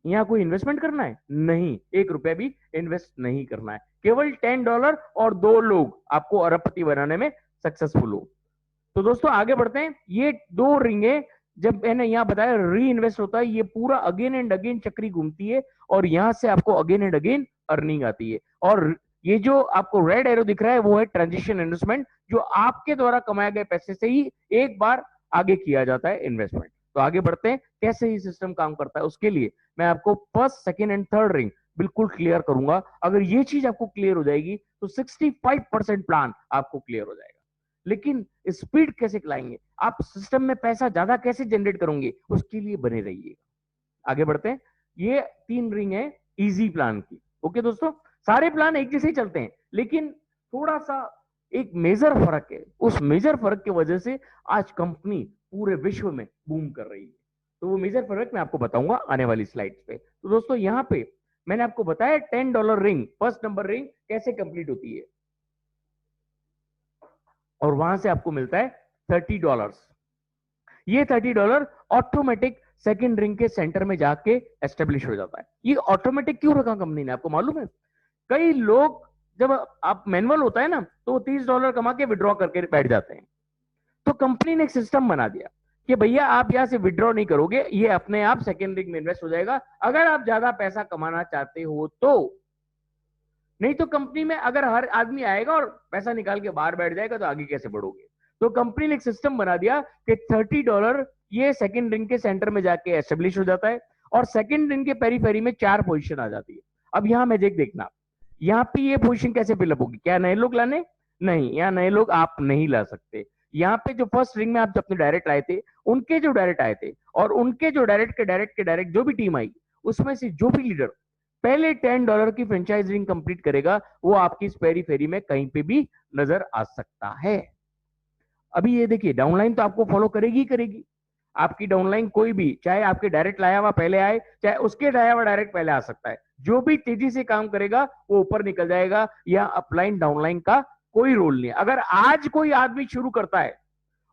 यहाँ कोई इन्वेस्टमेंट करना है नहीं, 1 रुपया भी इन्वेस्ट नहीं करना है, केवल $10 और 2 लोग आपको अरबपति बनाने में सक्सेसफुल हो। तो दोस्तों आगे बढ़ते हैं। ये 2 रिंगे जब मैंने यहाँ बताया री इन्वेस्ट होता है, ये पूरा अगेन एंड अगेन चक्री घूमती है और यहां से आपको अगेन एंड अगेन अर्निंग आती है। और ये जो आपको रेड एरो दिख रहा है वो है ट्रांजिशन इन्वेस्टमेंट, जो आपके द्वारा कमाए गए पैसे से ही एक बार आगे किया जाता है इन्वेस्टमेंट। तो आगे बढ़ते हैं कैसे ये सिस्टम काम करता है, उसके लिए मैं आपको first, second and third ring बिल्कुल क्लियर करूंगा। अगर ये चीज आपको क्लियर हो जाएगी तो 65% प्लान आपको क्लियर हो जाएगा। लेकिन स्पीड कैसे लाएंगे, आप सिस्टम में पैसा ज्यादा कैसे जनरेट करोगे, उसके लिए बने रहिए। आगे बढ़ते हैं। ये 3 रिंग है इजी प्लान की। ओके दोस्तों, सारे प्लान एक जैसे ही चलते हैं, लेकिन थोड़ा सा एक मेजर फर्क है। उस मेजर फर्क की वजह से आज कंपनी पूरे विश्व में बूम कर रही है। तो वो मेजर फर्क मैं आपको बताऊंगा आने वाली स्लाइड्स पे। तो दोस्तों यहाँ पे मैंने आपको बताया $10 रिंग, फर्स्ट नंबर रिंग कैसे कंप्लीट होती है, और वहां से आपको मिलता है $30। ये $30 ऑटोमेटिक सेकंड रिंग के सेंटर में जाके एस्टेब्लिश हो जाता है। ये ऑटोमेटिक क्यों रखा कंपनी ने, आपको मालूम है? कई लोग जब आप मैनुअल होता है ना तो $30 कमा के विड्रॉ करके बैठ जाते हैं। तो कंपनी ने एक सिस्टम बना दिया कि भैया आप यहां से विड्रॉ नहीं करोगे, ये अपने आप सेकेंड रिंग में इन्वेस्ट हो जाएगा अगर आप ज्यादा पैसा कमाना चाहते हो तो। नहीं तो कंपनी में अगर हर आदमी आएगा और पैसा निकाल के बाहर बैठ जाएगा तो आगे कैसे बढ़ोगे। तो कंपनी ने एक सिस्टम बना दिया कि $30 ये सेकेंड रिंग के सेंटर में जाके एस्टेब्लिश हो जाता है, और सेकेंड रिंग के पेरीफेरी में 4 पोजीशन आ जाती है। अब यहां मैजिक देखना, यहाँ पे ये पोजीशन कैसे फिलअप होगी? क्या नए लोग लाने? नहीं, यहाँ नए लोग आप नहीं ला सकते। यहाँ पे जो फर्स्ट रिंग में आप अपने डायरेक्ट आए थे, उनके जो डायरेक्ट आए थे और उनके जो डायरेक्ट जो भी टीम आई, उसमें से जो भी लीडर पहले $10 की फ्रेंचाइज रिंग कंप्लीट करेगा वो आपकी इस पेरी फेरी में कहीं पे भी नजर आ सकता है। अभी ये देखिए डाउनलाइन तो आपको फॉलो करेगी ही करेगी। आपकी डाउनलाइन कोई भी, चाहे आपके डायरेक्ट लाया हुआ पहले आए, चाहे उसके लाया हुआ डायरेक्ट पहले आ सकता है, जो भी तेजी से काम करेगा वो ऊपर निकल जाएगा। या अपलाइन डाउनलाइन का कोई रोल नहीं है। अगर आज कोई आदमी शुरू करता है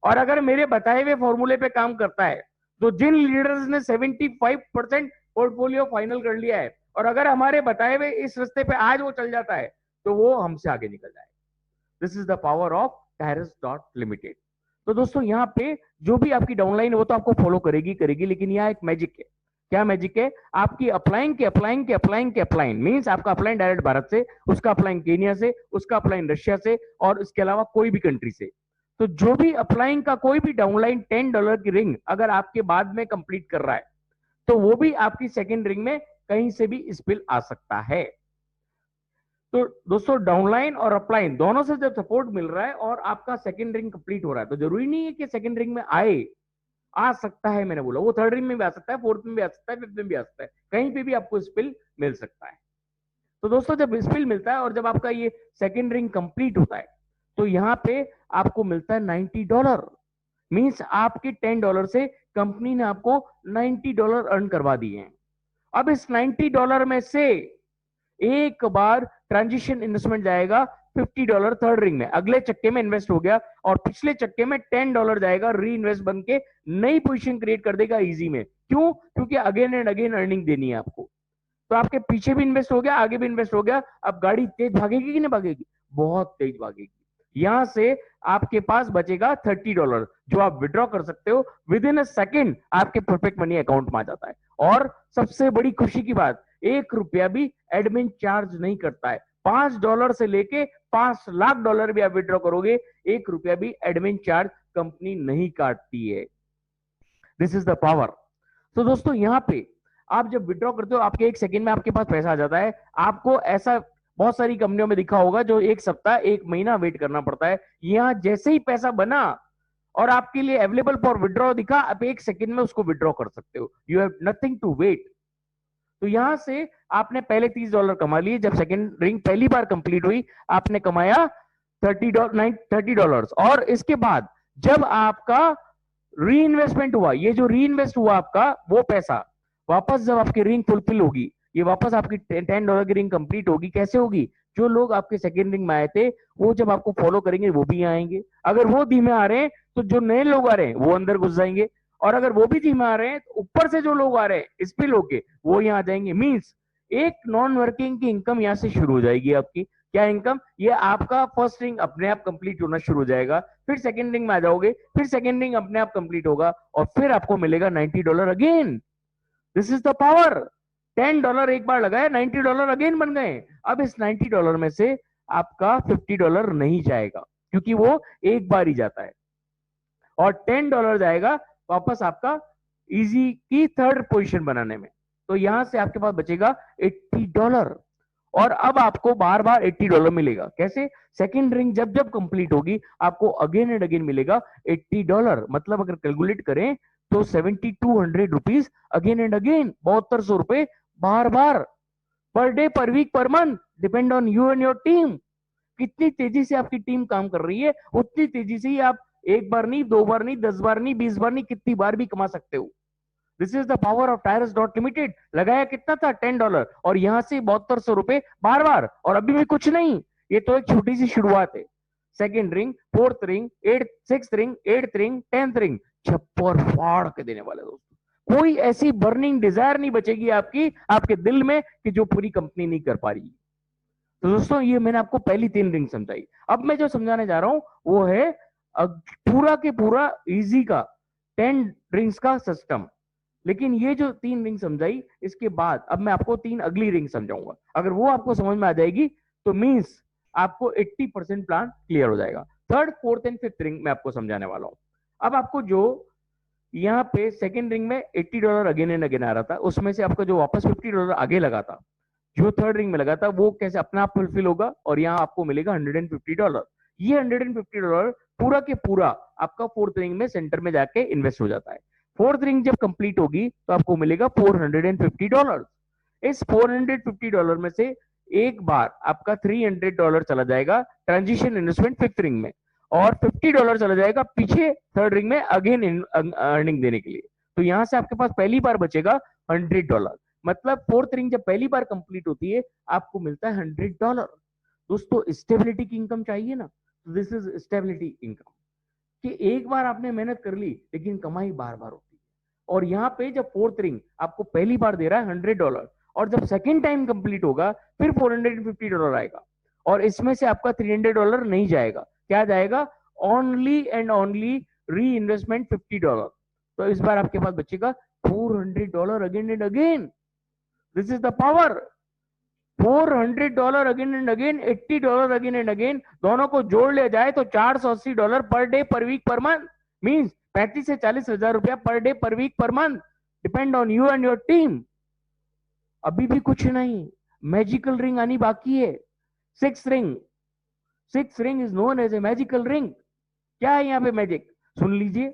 और अगर मेरे बताए हुए फॉर्मूले पे काम करता है, तो जिन लीडर्स ने 75% पोर्टफोलियो फाइनल कर लिया है, और अगर हमारे बताए हुए इस रास्ते पे आज वो चल जाता है तो वो हमसे आगे निकल जाएगा। This is the power of Tyrus dot limited. तो दोस्तों यहाँ पे जो भी आपकी डाउनलाइन है वो तो आपको फॉलो करेगी करेगी, लेकिन यहाँ एक मैजिक है। क्या मैजिक है? आपकी अप्लाइन मींस आपका अप्लाइन डायरेक्ट भारत से, उसका अप्लाइन केनिया से, उसका अप्लाइन रशिया से, और इसके अलावा कोई भी कंट्री से। तो जो भी अप्लाइंग का कोई भी डाउनलाइन $10 की रिंग अगर आपके बाद में कंप्लीट कर रहा है तो वो भी आपकी सेकेंड रिंग में कहीं से भी स्पिल आ सकता है। तो दोस्तों डाउनलाइन और अपलाइन दोनों से जब सपोर्ट मिल रहा है और आपका सेकेंड रिंग कंप्लीट हो रहा है, तो जरूरी नहीं है कि सेकेंड रिंग में आए, आ सकता है, मैंने बोला वो थर्ड रिंग में भी आ सकता है, फोर्थ में भी आ सकता है, फिफ्थ में भी आ सकता है, कहीं पे भी आपको स्पिल मिल सकता है। तो दोस्तों जब स्पिल मिलता है और जब आपका ये सेकेंड रिंग कंप्लीट होता है तो यहाँ पे आपको मिलता है $90। मींस आपके $10 से कंपनी ने आपको $90 अर्न करवा दिए हैं। अब इस $90 में से एक बार ट्रांजिशन इन्वेस्टमेंट जाएगा $50 थर्ड रिंग में, अगले चक्के में इन्वेस्ट हो गया, और पिछले चक्के में $10 जाएगा री इन्वेस्ट बन के, नई पोजीशन क्रिएट कर देगा इजी में। क्यों? क्योंकि अगेन एंड अगेन अर्निंग देनी है आपको। तो आपके पीछे भी इन्वेस्ट हो गया, आगे भी इन्वेस्ट हो गया। अब गाड़ी तेज भागेगी कि नहीं भागेगी? बहुत तेज भागेगी। यहां से आपके पास बचेगा $30 जो आप विड्रॉ कर सकते हो विद इन अ सेकेंड, आपके परफेक्ट मनी अकाउंट में आ जाता है। और सबसे बड़ी खुशी की बात, $1 भी एडमिन चार्ज नहीं करता है। $5 से लेके $5 लाख भी आप विड्रॉ करोगे, $1 भी एडमिन चार्ज कंपनी नहीं काटती है। This is the power. तो दोस्तों यहाँ पे आप जब विड्रॉ करते हो आपके एक सेकंड में आपके पास पैसा आ जाता है। आपको ऐसा बहुत सारी कंपनियों में दिखा होगा जो एक सप्ताह एक महीना वेट करना पड़ता है। यहाँ जैसे ही पैसा बना और आपके लिए अवेलेबल फॉर विड्रॉ दिखा, आप एक सेकंड में उसको विड्रॉ कर सकते हो। You have nothing to wait. तो यहां से आपने पहले $30 कमा लिए, जब सेकंड रिंग पहली बार कंप्लीट हुई आपने कमाया $30। और इसके बाद जब आपका री इन्वेस्टमेंट हुआ, ये जो री इन्वेस्ट हुआ आपका वो पैसा वापस जब आपकी रिंग फुलफिल होगी, ये वापस आपकी $10 की रिंग कंप्लीट होगी। कैसे होगी? जो लोग आपके सेकेंड रिंग में आए थे वो जब आपको फॉलो करेंगे वो भी आएंगे। अगर वो धीमे आ रहे हैं तो जो नए लोग आ रहे हैं वो अंदर घुस जाएंगे, और अगर वो भी धीमे आ रहे हैं तो ऊपर से जो लोग आ रहे हैं स्पिल होके वो यहाँ आ जाएंगे। मींस एक नॉन वर्किंग की इनकम यहाँ से शुरू हो जाएगी आपकी। क्या इनकम? ये आपका फर्स्ट रिंग अपने आप कंप्लीट होना शुरू हो जाएगा, फिर सेकेंड रिंग में आ जाओगे, फिर सेकेंड रिंग अपने आप कंप्लीट होगा और फिर आपको मिलेगा $90 again. This is the power. $10 एक बार लगाया, $90 अगेन बन गए। अब इस $90 में से आपका $50 नहीं जाएगा क्योंकि वो एक बार ही जाता है, और $10 जाएगा वापस आपका इजी की थर्ड पोजीशन बनाने में। तो यहां से आपके पास बचेगा $80। और अब आपको बार बार $80 मिलेगा। कैसे? सेकेंड रिंग जब जब कंप्लीट होगी आपको अगेन एंड अगेन मिलेगा $80। मतलब अगर कैलकुलेट करें तो 7200 रुपीज अगेन एंड अगेन, 7200 रुपए बार बार, पर day, per week, per month, depend on you and your team. कितनी तेजी से आपकी टीम काम कर रही है, उतनी तेजी से ही आप एक बार नहीं, दो बार नहीं, 10 बार नहीं, 20 बार नहीं, कितनी बार भी कमा सकते हो। This is the power of Tyrus dot limited. लगाया कितना था, $10, और यहां से 7200 रुपए बार बार, और अभी भी कुछ नहीं। ये तो एक छोटी सी शुरुआत है। Second ring, fourth ring, six ring, eighth ring, 10th ring, छप्पर फाड़ के देने वाले दोस्तों। कोई ऐसी बर्निंग डिजायर नहीं बचेगी आपकी, आपके दिल में, कि जो पूरी कंपनी नहीं कर पा रही। तो दोस्तों ये मैंने आपको पहली 3 रिंग समझाई। अब मैं जो समझाने जा रहा हूं वो है पूरा के पूरा इजी का 10 रिंग्स का सिस्टम। लेकिन ये जो 3 रिंग समझाई, इसके बाद अब मैं आपको 3 अगली रिंग समझाऊंगा। अगर वो आपको समझ में आ जाएगी तो मीन्स आपको 80% प्लान क्लियर हो जाएगा। Third, fourth and fifth ring मैं आपको समझाने वाला हूं। अब आपको जो यहाँ पे सेकेंड रिंग में $80 अगेन एंड अगेन आ रहा था, उसमें से आपका जो वापस $50 आगे लगा था, जो थर्ड रिंग में लगा था, वो कैसे अपना आप फुलफिल होगा, और यहाँ आपको मिलेगा $150। ये $150 पूरा के पूरा आपका फोर्थ रिंग में सेंटर में जाके इन्वेस्ट हो जाता है। फोर्थ रिंग जब कंप्लीट होगी तो आपको मिलेगा $450। इस $450 में से एक बार आपका $300 चला जाएगा ट्रांजिशन इन्वेस्टमेंट फिफ्थ रिंग में, और $50 चला जाएगा पीछे थर्ड रिंग में अगेन अर्निंग देने के लिए। तो यहां से आपके पास पहली बार बचेगा $100। मतलब फोर्थ रिंग जब पहली बार कंप्लीट होती है, आपको मिलता है $100। दोस्तों स्टेबिलिटी की इनकम चाहिए ना, दिस इज स्टेबिलिटी इनकम, कि एक बार आपने मेहनत कर ली लेकिन कमाई बार बार होती है। और यहाँ पे जब फोर्थ रिंग आपको पहली बार दे रहा है $100, और जब सेकेंड टाइम कंप्लीट होगा फिर $450 आएगा, और इसमें से आपका $300 नहीं जाएगा। क्या जाएगा? ओनली एंड ओनली री इन्वेस्टमेंट $50। तो इस बार आपके पास बचेगा $400 again and again. This is the power. $400 again and again, $80 again and again, दोनों को जोड़ लिया जाए तो $480 पर day, per week, per month. Means 35 से 40 हजार रुपया per day, per week, per month, depend on you and your team. अभी भी कुछ नहीं, मैजिकल रिंग आनी बाकी है। Six ring, six ring is known as a magical ring. क्या है यहाँ पे मैजिक? सुन लीजिए।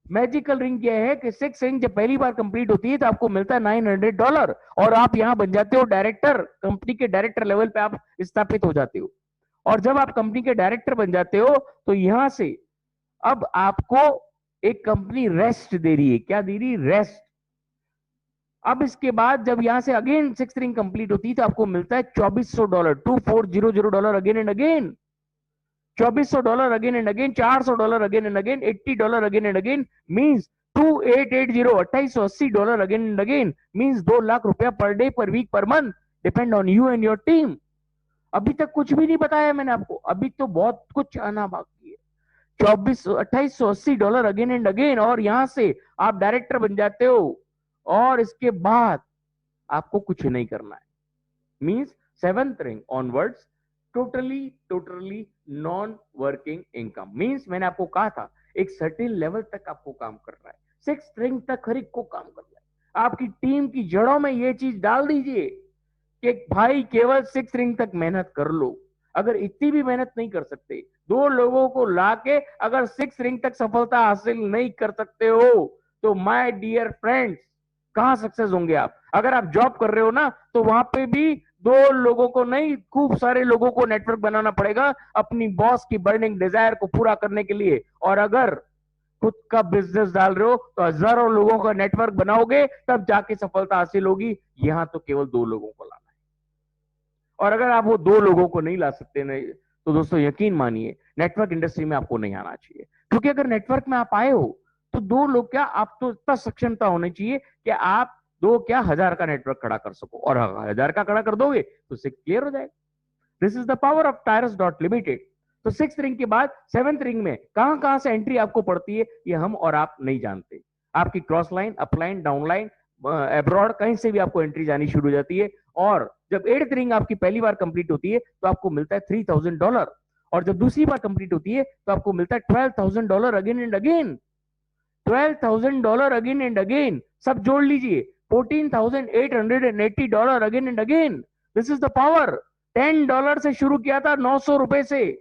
मैजिकल रिंग क्या है कि सिक्स रिंग जब पहली बार कंप्लीट होती है तो आपको मिलता है $900, और आप यहां बन जाते हो डायरेक्टर, कंपनी के डायरेक्टर लेवल पे आप स्थापित हो जाते हो। और जब आप कंपनी के डायरेक्टर बन जाते हो तो यहां से अब आपको एक कंपनी रेस्ट दे रही है। क्या दे रही? रेस्ट। अब इसके बाद जब यहां से अगेन सिक्स रिंग कंप्लीट होती है तो आपको मिलता है $2400, $2400 again and again, $2400 again and again, $400 again and again, $80 again and again, means 2880 $2880 again and again, means 2 lakh रुपया per day, per week, per month, depend on you and your team. अभी तक कुछ भी नहीं बताया मैंने आपको, अभी तो बहुत कुछ आना बाकी है। $2880 अगेन एंड अगेन, और यहां से आप डायरेक्टर बन जाते हो, और इसके बाद आपको कुछ नहीं करना है। Means seventh ring onwards totally non working income. Means मैंने आपको कहा था एक सर्टेन लेवल तक आपको काम करना है, सिक्स रिंग तक हर एक को काम करना है। आपकी टीम की जड़ों में ये चीज डाल दीजिए कि भाई केवल सिक्स रिंग तक मेहनत कर लो। अगर इतनी भी मेहनत नहीं कर सकते, दो लोगों को लाके अगर सिक्स रिंग तक सफलता हासिल नहीं कर सकते हो, तो माय डियर फ्रेंड्स कहां सक्सेस होंगे आप? अगर आप जॉब कर रहे हो ना, तो वहां पे भी दो लोगों को नहीं, खूब सारे लोगों को नेटवर्क बनाना पड़ेगा अपनी बॉस की बर्निंग डिजायर को पूरा करने के लिए। और अगर खुद का बिजनेस डाल रहे हो तो हजारों लोगों का नेटवर्क बनाओगे, तब जाके सफलता हासिल होगी। यहां तो केवल दो लोगों को लाना है, और अगर आप वो दो लोगों को नहीं ला सकते नहीं, तो दोस्तों यकीन मानिए नेटवर्क इंडस्ट्री में आपको नहीं आना चाहिए। क्योंकि अगर नेटवर्क में आप आए हो तो दो लोग क्या, आप तो इतना सक्षमता होनी चाहिए कि आप दो क्या 1000 का नेटवर्क खड़ा कर सको, और 1000 का खड़ा कर दोगे तो सिक्स क्लियर हो जाएगा। This is the power of Tyrus dot limited. तो सिक्स रिंग के बाद सेवंथ रिंग में कहां कहां से एंट्री आपको पड़ती है, ये हम और आप नहीं जानते। आपकी cross line, upline, downline, abroad, कहीं से भी आपको एंट्री जानी शुरू हो जाती है। और जब एट्थ रिंग आपकी पहली बार कंप्लीट होती है तो आपको मिलता है $3000, और जब दूसरी बार कंप्लीट होती है तो आपको मिलता है $12,000 again and again, $12,000 again and again. सब जोड़ लीजिए, $14,880 again and again. This is the power. $10 से शुरू किया था, ₹900 से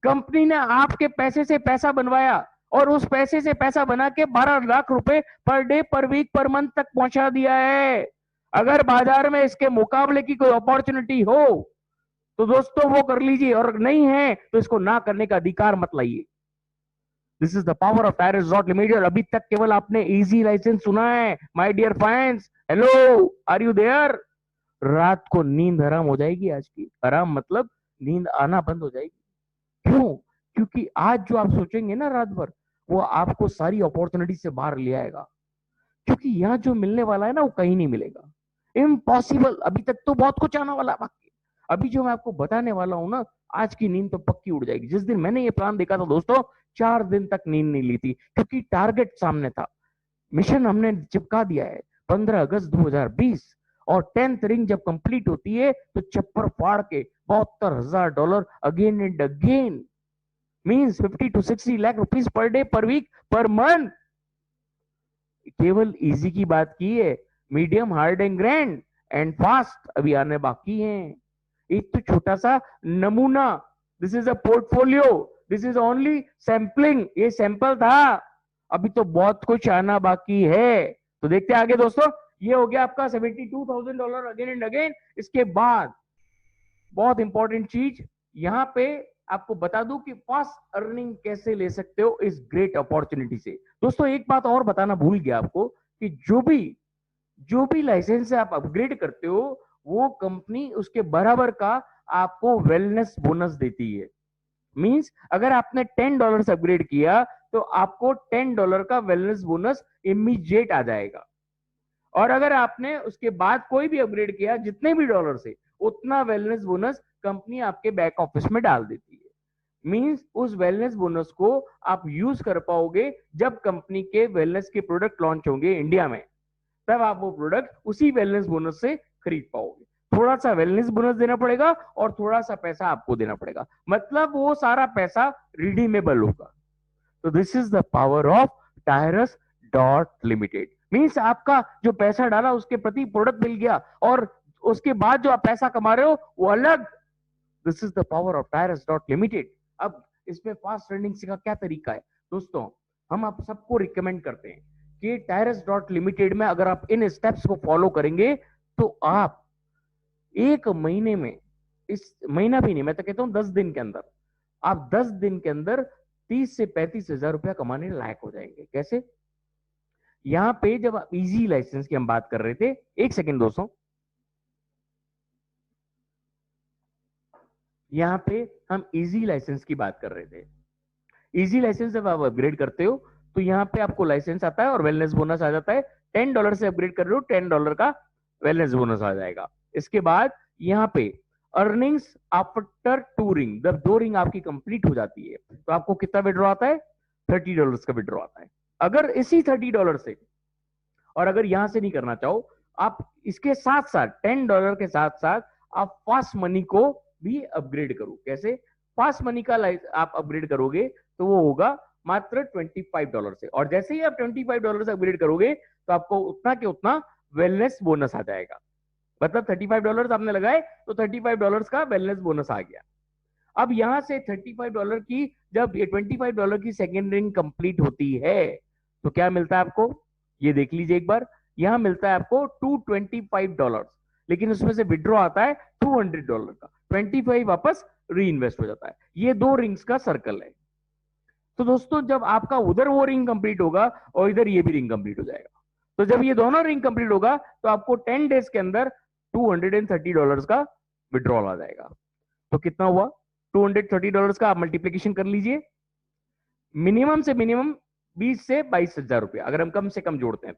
कंपनी ने आपके पैसे से पैसा बनवाया, और उस पैसे से पैसा बना के 12 लाख रुपए पर day, per week, per month तक पहुंचा दिया है। अगर बाजार में इसके मुकाबले की कोई अपॉर्चुनिटी हो तो दोस्तों वो कर लीजिए, और नहीं है तो इसको ना करने का अधिकार मत लाइए। This is the power of Tyrus dot limited. अभी तक केवल आपने इजी लाइसेंस सुना है my dear fans. Hello, are you there? रात को नींद हराम हो जाएगी आज की। हराम मतलब नींद आना बंद हो जाएगी। क्यों? क्योंकि आज जो आप सोचेंगे ना रात भर, वो आपको सारी अपॉर्चुनिटी से बाहर ले आएगा। क्योंकि यहाँ जो मिलने वाला है ना, वो कहीं नहीं मिलेगा। इम्पॉसिबल। अभी तक तो बहुत कुछ आने वाला है बाकी। अभी जो मैं आपको बताने वाला हूं ना, आज की नींद तो पक्की उड़ जाएगी। जिस दिन मैंने ये प्लान देखा था दोस्तों, 4 दिन तक नींद नहीं ली थी, क्योंकि टारगेट सामने था। मिशन हमने चिपका दिया है 15 अगस्त 2020, और 10th रिंग जब कंप्लीट होती है तो चप्पर फाड़ के $72,000 again and again, means 50 to 60 lakh rupees per day, per week, per month. केवल इजी की बात की है, medium, hard and grand and fast अभी आने बाकी हैं। एक तो छोटा सा नमूना, this is a portfolio, this is only sampling, ये सैंपल था। अभी तो बहुत कुछ आना बाकी है। तो देखते हैं आगे दोस्तों। ये हो गया आपका $72,000 अगेन एंड अगेन। इसके बाद बहुत इंपॉर्टेंट चीज यहां पे आपको बता दूं कि फास्ट अर्निंग कैसे ले सकते हो इस ग्रेट अपॉर्चुनिटी से। दोस्तों एक बात और बताना भूल गया आपको, कि जो भी लाइसेंस आप अपग्रेड करते हो, वो कंपनी उसके बराबर का आपको वेलनेस बोनस देती है। मींस अगर आपने $10 से अपग्रेड किया, तो आपको $10 का वेलनेस बोनस इमीडिएट आ जाएगा। और अगर आपने उसके बाद कोई भी अपग्रेड किया जितने भी डॉलर से, उतना वेलनेस बोनस कंपनी आपके बैक ऑफिस में डाल देती है। मींस उस वेलनेस बोनस को आप यूज कर पाओगे जब कंपनी के वेलनेस के प्रोडक्ट लॉन्च होंगे इंडिया में, तब आप वो प्रोडक्ट उसी वेलनेस बोनस से खरीद पाओगे। थोड़ा सा वेलनेस बोनस देना पड़ेगा और थोड़ा सा पैसा आपको देना पड़ेगा, मतलब वो सारा पैसा रिडीमेबल होगा। तो this is the power of Tyrus dot limited. Means आपका जो पैसा डाला उसके प्रति प्रोडक्ट मिल गया, और उसके बाद जो आप पैसा कमा रहे हो वो अलग। This is the power of Tyrus dot limited. अब इसमें फास्ट रनिंग का क्या तरीका है दोस्तों? हम आप सबको रिकमेंड करते हैं कि टायरस डॉट लिमिटेड में अगर आप इन स्टेप्स को फॉलो करेंगे, तो आप एक महीने में, इस महीना भी नहीं, मैं तो कहता हूं 10 दिन के अंदर, आप 10 दिन के अंदर 30 से 35 हजार रुपया कमाने लायक हो जाएंगे। कैसे? यहां पे जब आप इजी लाइसेंस की हम बात कर रहे थे, एक सेकेंड दोस्तों, यहां पे हम इजी लाइसेंस की बात कर रहे थे। इजी लाइसेंस जब आप अपग्रेड करते हो, तो यहाँ पे आपको लाइसेंस आता है और वेलनेस बोनस आ जाता है। $10 से अपग्रेड कर रहे हो, $10 का वेलनेस बोनस आ जाएगा। इसके बाद यहाँ पे अर्निंग्स आफ्टर 2 रिंग, जब 2 रिंग आपकी कंप्लीट हो जाती है, तो आपको कितना विड्रॉ आता है? $30 का विड्रॉ आता है। अगर इसी $30 से, और अगर यहां से नहीं करना चाहो, आप इसके साथ साथ $10 के साथ साथ आप फास्ट मनी को भी अपग्रेड करो। कैसे? फास्ट मनी का आप अपग्रेड करोगे तो वो होगा मात्र $25 से, और जैसे ही आप $25 से अपग्रेड करोगे, तो आपको उतना के उतना वेलनेस बोनस आ जाएगा। मतलब $35 आपने लगाए तो $35 का वेलनेस बोनस आ गया। अब यहां से $35 की, जब ये $25 की सेकेंड रिंग कंप्लीट होती है, तो क्या मिलता है आपको? ये देख लीजिए एक बार। यहां मिलता है आपको $225, लेकिन उसमें से विड्रॉ आता है $200 का। 25 वापस री इन्वेस्ट हो जाता है। ये 2 रिंग्स का सर्कल है। तो दोस्तों जब आपका उधर वो रिंग कंप्लीट होगा और इधर ये भी रिंग कंप्लीट हो जाएगा, तो जब ये दोनों रिंग कंप्लीट होगा, तो आपको 10 डेज के अंदर $230 का विड्रॉल आ जाएगा। तो कितना हुआ? $230 का आप मल्टीप्लीकेशन कर लीजिए। मिनिमम से मिनिमम 20 से 22 हजार रुपया, अगर हम कम से कम जोड़ते हैं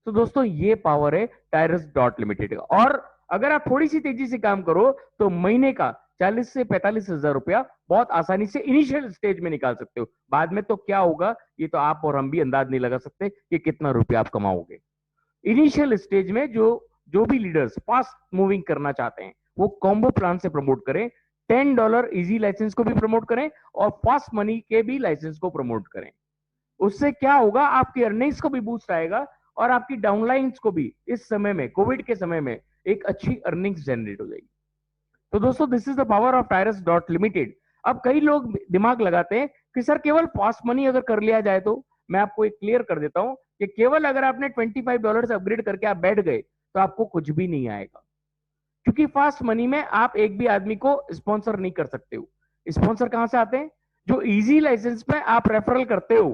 तो दोस्तों ये पावर है टायरस डॉट लिमिटेड का। और अगर आप थोड़ी सी तेजी से काम करो, तो महीने का 40 से 45 हजार रुपया बहुत आसानी से इनिशियल स्टेज में निकाल सकते हो। बाद में तो क्या होगा, ये तो आप और हम भी अंदाज नहीं लगा सकते कि कितना रुपया आप कमाओगे। इनिशियल स्टेज में जो जो भी लीडर्स फास्ट मूविंग करना चाहते हैं, वो कॉम्बो प्लान से प्रमोट करें। $10 इजी लाइसेंस को भी प्रमोट करें और फास्ट मनी के भी लाइसेंस को प्रमोट करें। उससे क्या होगा, आपकी अर्निंग्स को भी बूस्ट आएगा और आपकी डाउनलाइंस को भी इस समय में, कोविड के समय में, एक अच्छी अर्निंग्स जनरेट हो जाएगी। तो दोस्तों this is the power of Tyrus dot limited. अब कई लोग दिमाग लगाते हैं कि सर केवल फास्ट मनी अगर कर लिया जाए, तो मैं आपको एक क्लियर कर देता हूं कि केवल अगर आपने $25 से अपग्रेड करके आप बैठ गए, तो आपको कुछ भी नहीं आएगा। क्योंकि फास्ट मनी में आप एक भी आदमी को स्पॉन्सर नहीं कर सकते हो। स्पॉन्सर कहां से आते हैं? जो इजी लाइसेंस में आप रेफरल करते हो,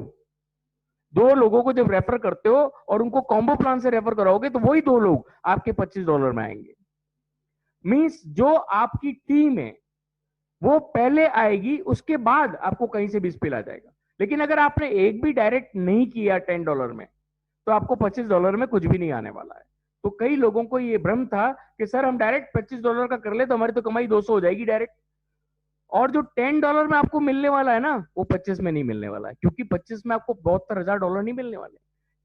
दो लोगों को जब रेफर करते हो और उनको कॉम्बो प्लान से रेफर कराओगे तो वही दो लोग आपके $25 में आएंगे। मींस जो आपकी टीम है वो पहले आएगी, उसके बाद आपको कहीं से भी स्पिल आ जाएगा। लेकिन अगर आपने एक भी डायरेक्ट नहीं किया $10 में, तो आपको $25 में कुछ भी नहीं आने वाला है। तो कई लोगों को ये भ्रम था कि सर हम डायरेक्ट $25 का कर ले तो हमारी तो कमाई 200 हो जाएगी डायरेक्ट, और जो $10 में आपको मिलने वाला है ना वो 25 में नहीं मिलने वाला है, क्योंकि 25 में आपको $72,000 नहीं मिलने वाले।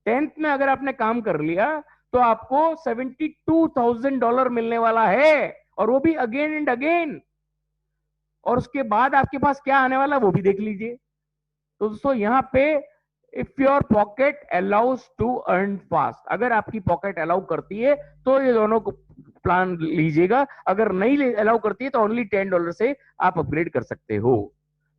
10th में अगर आपने काम कर लिया तो आपको $72,000 मिलने वाला है, और वो भी अगेन एंड अगेन। और उसके बाद आपके पास क्या आने वाला वो भी देख लीजिए। तो दोस्तों यहाँ पे if your pocket allows to earn fast, अगर आपकी पॉकेट अलाउ करती है तो ये दोनों को प्लान लीजिएगा, अगर नहीं अलाउ करती है तो ओनली $10 से आप अपग्रेड कर सकते हो।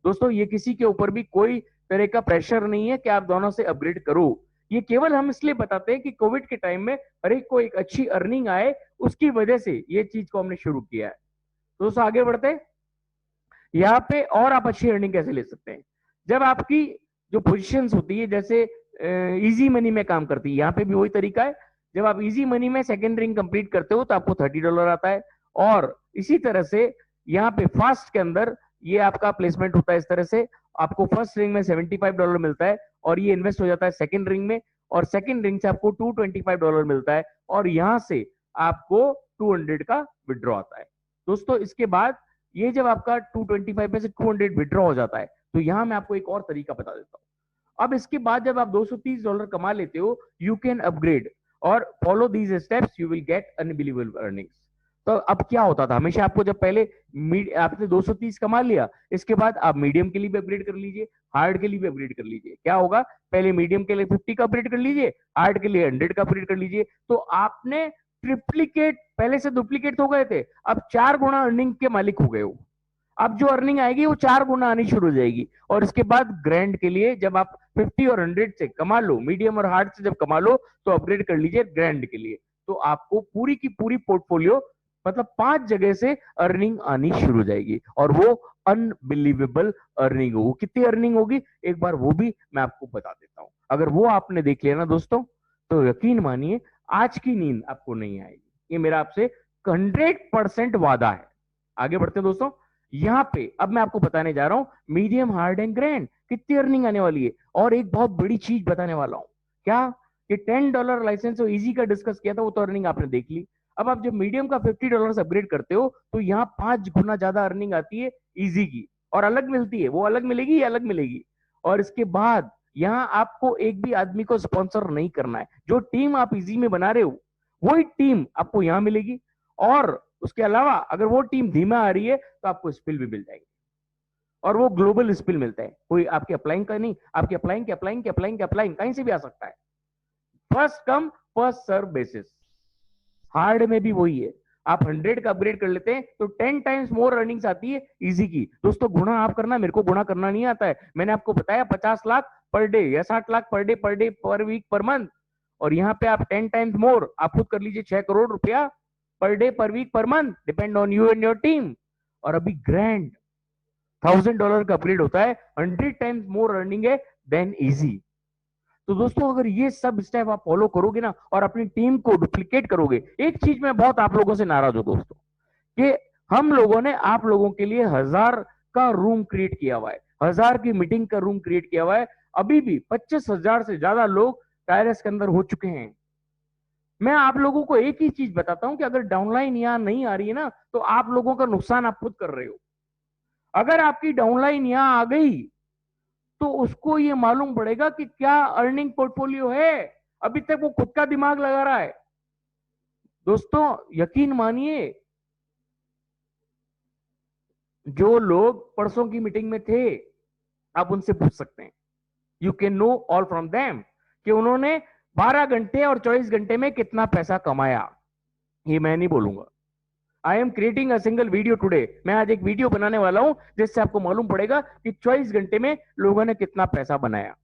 दोस्तों ये किसी के ऊपर भी कोई तरह का प्रेशर नहीं है कि आप दोनों से अपग्रेड करो, ये केवल हम इसलिए बताते हैं कि कोविड के टाइम में हर एक को एक अच्छी अर्निंग आए, उसकी वजह से ये चीज को हमने शुरू किया है। दोस्तों आगे बढ़ते हैं, यहाँ पे और आप अच्छी अर्निंग कैसे ले सकते हैं। जब आपकी जो पोजीशंस होती है, जैसे इजी मनी में काम करती है, यहाँ पे भी वही तरीका है। जब आप इजी मनी में सेकेंड रिंग कंप्लीट करते हो तो आपको $30 आता है, और इसी तरह से यहाँ पे फास्ट के अंदर ये आपका प्लेसमेंट होता है इस तरह से, आपको फर्स्ट रिंग में $75 मिलता है और ये इन्वेस्ट हो जाता है सेकेंड रिंग में, और सेकेंड रिंग से आपको $225 मिलता है, और यहाँ से आपको 200 का विड्रॉ आता है। दोस्तों इसके बाद ये जब आपका 225 में से 200 विड्रॉ हो जाता है, तो यहां मैं आपको एक और तरीका बता देता हूं। अब इसके बाद जब आप $230 कमा लेते हो, यू कैन अपग्रेड और follow these steps, you will get unbelievable earnings. तो अब क्या होता था, हमेशा आपको जब पहले आपने 230 कमा लिया, इसके बाद आप मीडियम के लिए भी अपग्रेड कर लीजिए, हार्ड के लिए भी अपग्रेड कर लीजिए। क्या होगा, पहले मीडियम के लिए 50 का अपग्रेड कर लीजिए, हार्ड के लिए 100 का अपग्रेड कर लीजिए, तो आपने ट्रिप्लीकेट, पहले से डुप्लीकेट हो गए थे, अब 4 गुना अर्निंग के मालिक हो गए हो। अब जो अर्निंग आएगी वो 4 गुना आनी शुरू हो जाएगी। और इसके बाद ग्रैंड के लिए जब आप 50 और 100 से कमा लो, मीडियम और हार्ड से जब कमा लो, तो अपग्रेड कर लीजिए ग्रैंड के लिए। तो आपको पूरी की पूरी पोर्टफोलियो, मतलब 5 जगह से अर्निंग आनी शुरू हो जाएगी, और वो अनबिलीवेबल अर्निंग होगी। कितनी अर्निंग होगी एक बार वो भी मैं आपको बता देता हूं। अगर वो आपने देख लिया ना दोस्तों, तो यकीन मानिए आज की नींद आपको नहीं आएगी, ये मेरा आपसे 100% वादा है। आगे बढ़ते हैं दोस्तों, यहाँ पे अब मैं आपको बताने जा रहा हूं मीडियम, हार्ड एंड ग्रैंड कितनी अर्निंग आने वाली है, और एक बहुत बड़ी चीज बताने वाला हूं। क्या कि $10 लाइसेंस और इजी का डिस्कस किया था, वो तो अर्निंग आपने देख ली। अब आप जब मीडियम का $50 अपग्रेड करते हो तो यहाँ 5 गुना ज्यादा अर्निंग आती है इजी की, और अलग मिलती है, वो अलग मिलेगी, ये अलग मिलेगी। और इसके बाद यहाँ आपको एक भी आदमी को स्पॉन्सर नहीं करना है, जो टीम आप इजी में बना रहे हो वही टीम आपको यहाँ मिलेगी। और उसके अलावा अगर वो टीम धीमा आ रही है तो आपको स्पिल भी मिल जाएगी, और वो ग्लोबल स्पिल मिलता है, कोई आपके अप्लाइंग का नहीं, आपके अप्लाइंग कहीं से भी आ सकता है। First come first serve basis. Hard में भी वही है, आप 100 का अपग्रेड कर लेते हैं तो 10 टाइम्स मोर अर्निंग्स आती है इजी की। दोस्तों गुणा आप करना, मेरे को गुणा करना नहीं आता है। मैंने आपको बताया 50 लाख पर डे या 60 लाख पर day, per week, per month, और यहाँ पे आप 10 टाइम्स मोर, आप खुद कर लीजिए, 6 करोड़ रुपया per day, per week, per month, depend on you and your team. और अभी ग्रैंड $1,000 का अपग्रेड होता है, 100 टाइम्स मोर अर्निंग है देन इजी। तो दोस्तों अगर ये सब स्टेप आप फॉलो करोगे ना और अपनी टीम को डुप्लीकेट करोगे, एक चीज मैं बहुत आप लोगों से नाराज हूं दोस्तों, कि हम लोगों ने आप लोगों के लिए 1000 का रूम क्रिएट किया हुआ है, 1000 की मीटिंग का रूम क्रिएट किया हुआ है, अभी भी 25,000 से ज्यादा लोग टायरस के अंदर हो चुके हैं। मैं आप लोगों को एक ही चीज बताता हूं कि अगर डाउनलाइन यहां नहीं आ रही है ना, तो आप लोगों का नुकसान आप खुद कर रहे हो। अगर आपकी डाउनलाइन यहां आ गई तो उसको ये मालूम पड़ेगा कि क्या अर्निंग पोर्टफोलियो है। अभी तक वो खुद का दिमाग लगा रहा है। दोस्तों यकीन मानिए, जो लोग परसों की मीटिंग में थे आप उनसे पूछ सकते हैं, you can know all from them, कि उन्होंने 12 घंटे और 24 घंटे में कितना पैसा कमाया। ये मैं नहीं बोलूंगा। I am creating a single video today, मैं आज एक वीडियो बनाने वाला हूं जिससे आपको मालूम पड़ेगा कि 24 घंटे में लोगों ने कितना पैसा बनाया।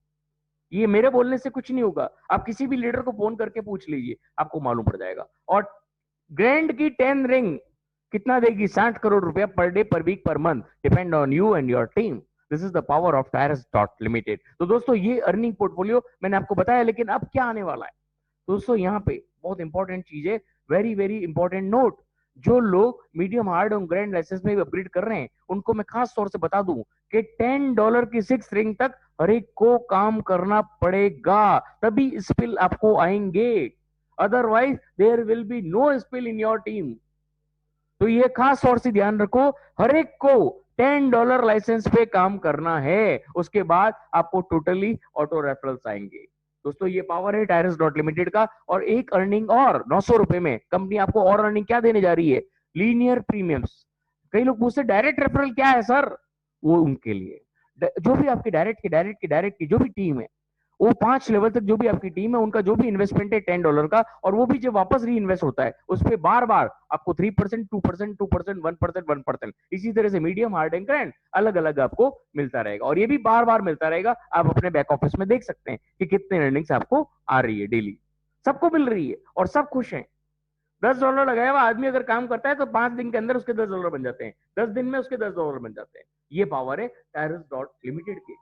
ये मेरे बोलने से कुछ नहीं होगा, आप किसी भी लीडर को फोन करके पूछ लीजिए, आपको मालूम पड़ जाएगा। और ग्रैंड की 10 रिंग कितना देगी? 60 करोड़ रुपया per day, per week, per month, depend on you and your team. This is the power of Tyrus dot limited. तो दोस्तों ये अर्निंग पोर्टफोलियो मैंने आपको बताया, लेकिन अब क्या आने वाला है दोस्तों? यहाँ पे बहुत इंपॉर्टेंट चीज है, वेरी वेरी इंपॉर्टेंट नोट। जो लोग मीडियम हार्ड और ग्रैंड लाइसेंस में अपग्रेड कर रहे हैं, उनको मैं खास तौर से बता दूं कि $10 की 6 रिंग तक हर एक को काम करना पड़ेगा, तभी स्पिल आपको आएंगे। Otherwise there will be no spill in your team. तो ये खास तौर से ध्यान रखो, हर एक को $10 लाइसेंस पे काम करना है, उसके बाद आपको टोटली ऑटो रेफरल्स आएंगे। दोस्तों ये पावर है टायरस डॉट लिमिटेड का। और एक अर्निंग और 900 रुपए में कंपनी आपको और अर्निंग क्या देने जा रही है? Linear premiums. कई लोग पूछते डायरेक्ट रेफरल क्या है सर? वो उनके लिए, जो भी आपकी डायरेक्ट की जो भी टीम है, वो 5 लेवल तक जो भी आपकी टीम है, उनका जो भी इन्वेस्टमेंट है $10 का, और वो भी जब वापस री इन्वेस्ट होता है उस पर बार बार आपको 3%, 2%, 2%, 1%, 1%, इसी तरह से मीडियम हार्ड एंड ग्रैंड अलग अलग आपको मिलता रहेगा। और ये भी बार बार मिलता रहेगा। आप अपने बैक ऑफिस में देख सकते हैं कि कितने अर्निंग्स आपको आ रही है डेली, सबको मिल रही है और सब खुश हैं। $10 लगाया हुआ आदमी अगर काम करता है तो 5 दिन के अंदर उसके $10 बन जाते हैं, 10 दिन में उसके $10 बन जाते हैं। ये पावर है टायरस डॉट लिमिटेड की।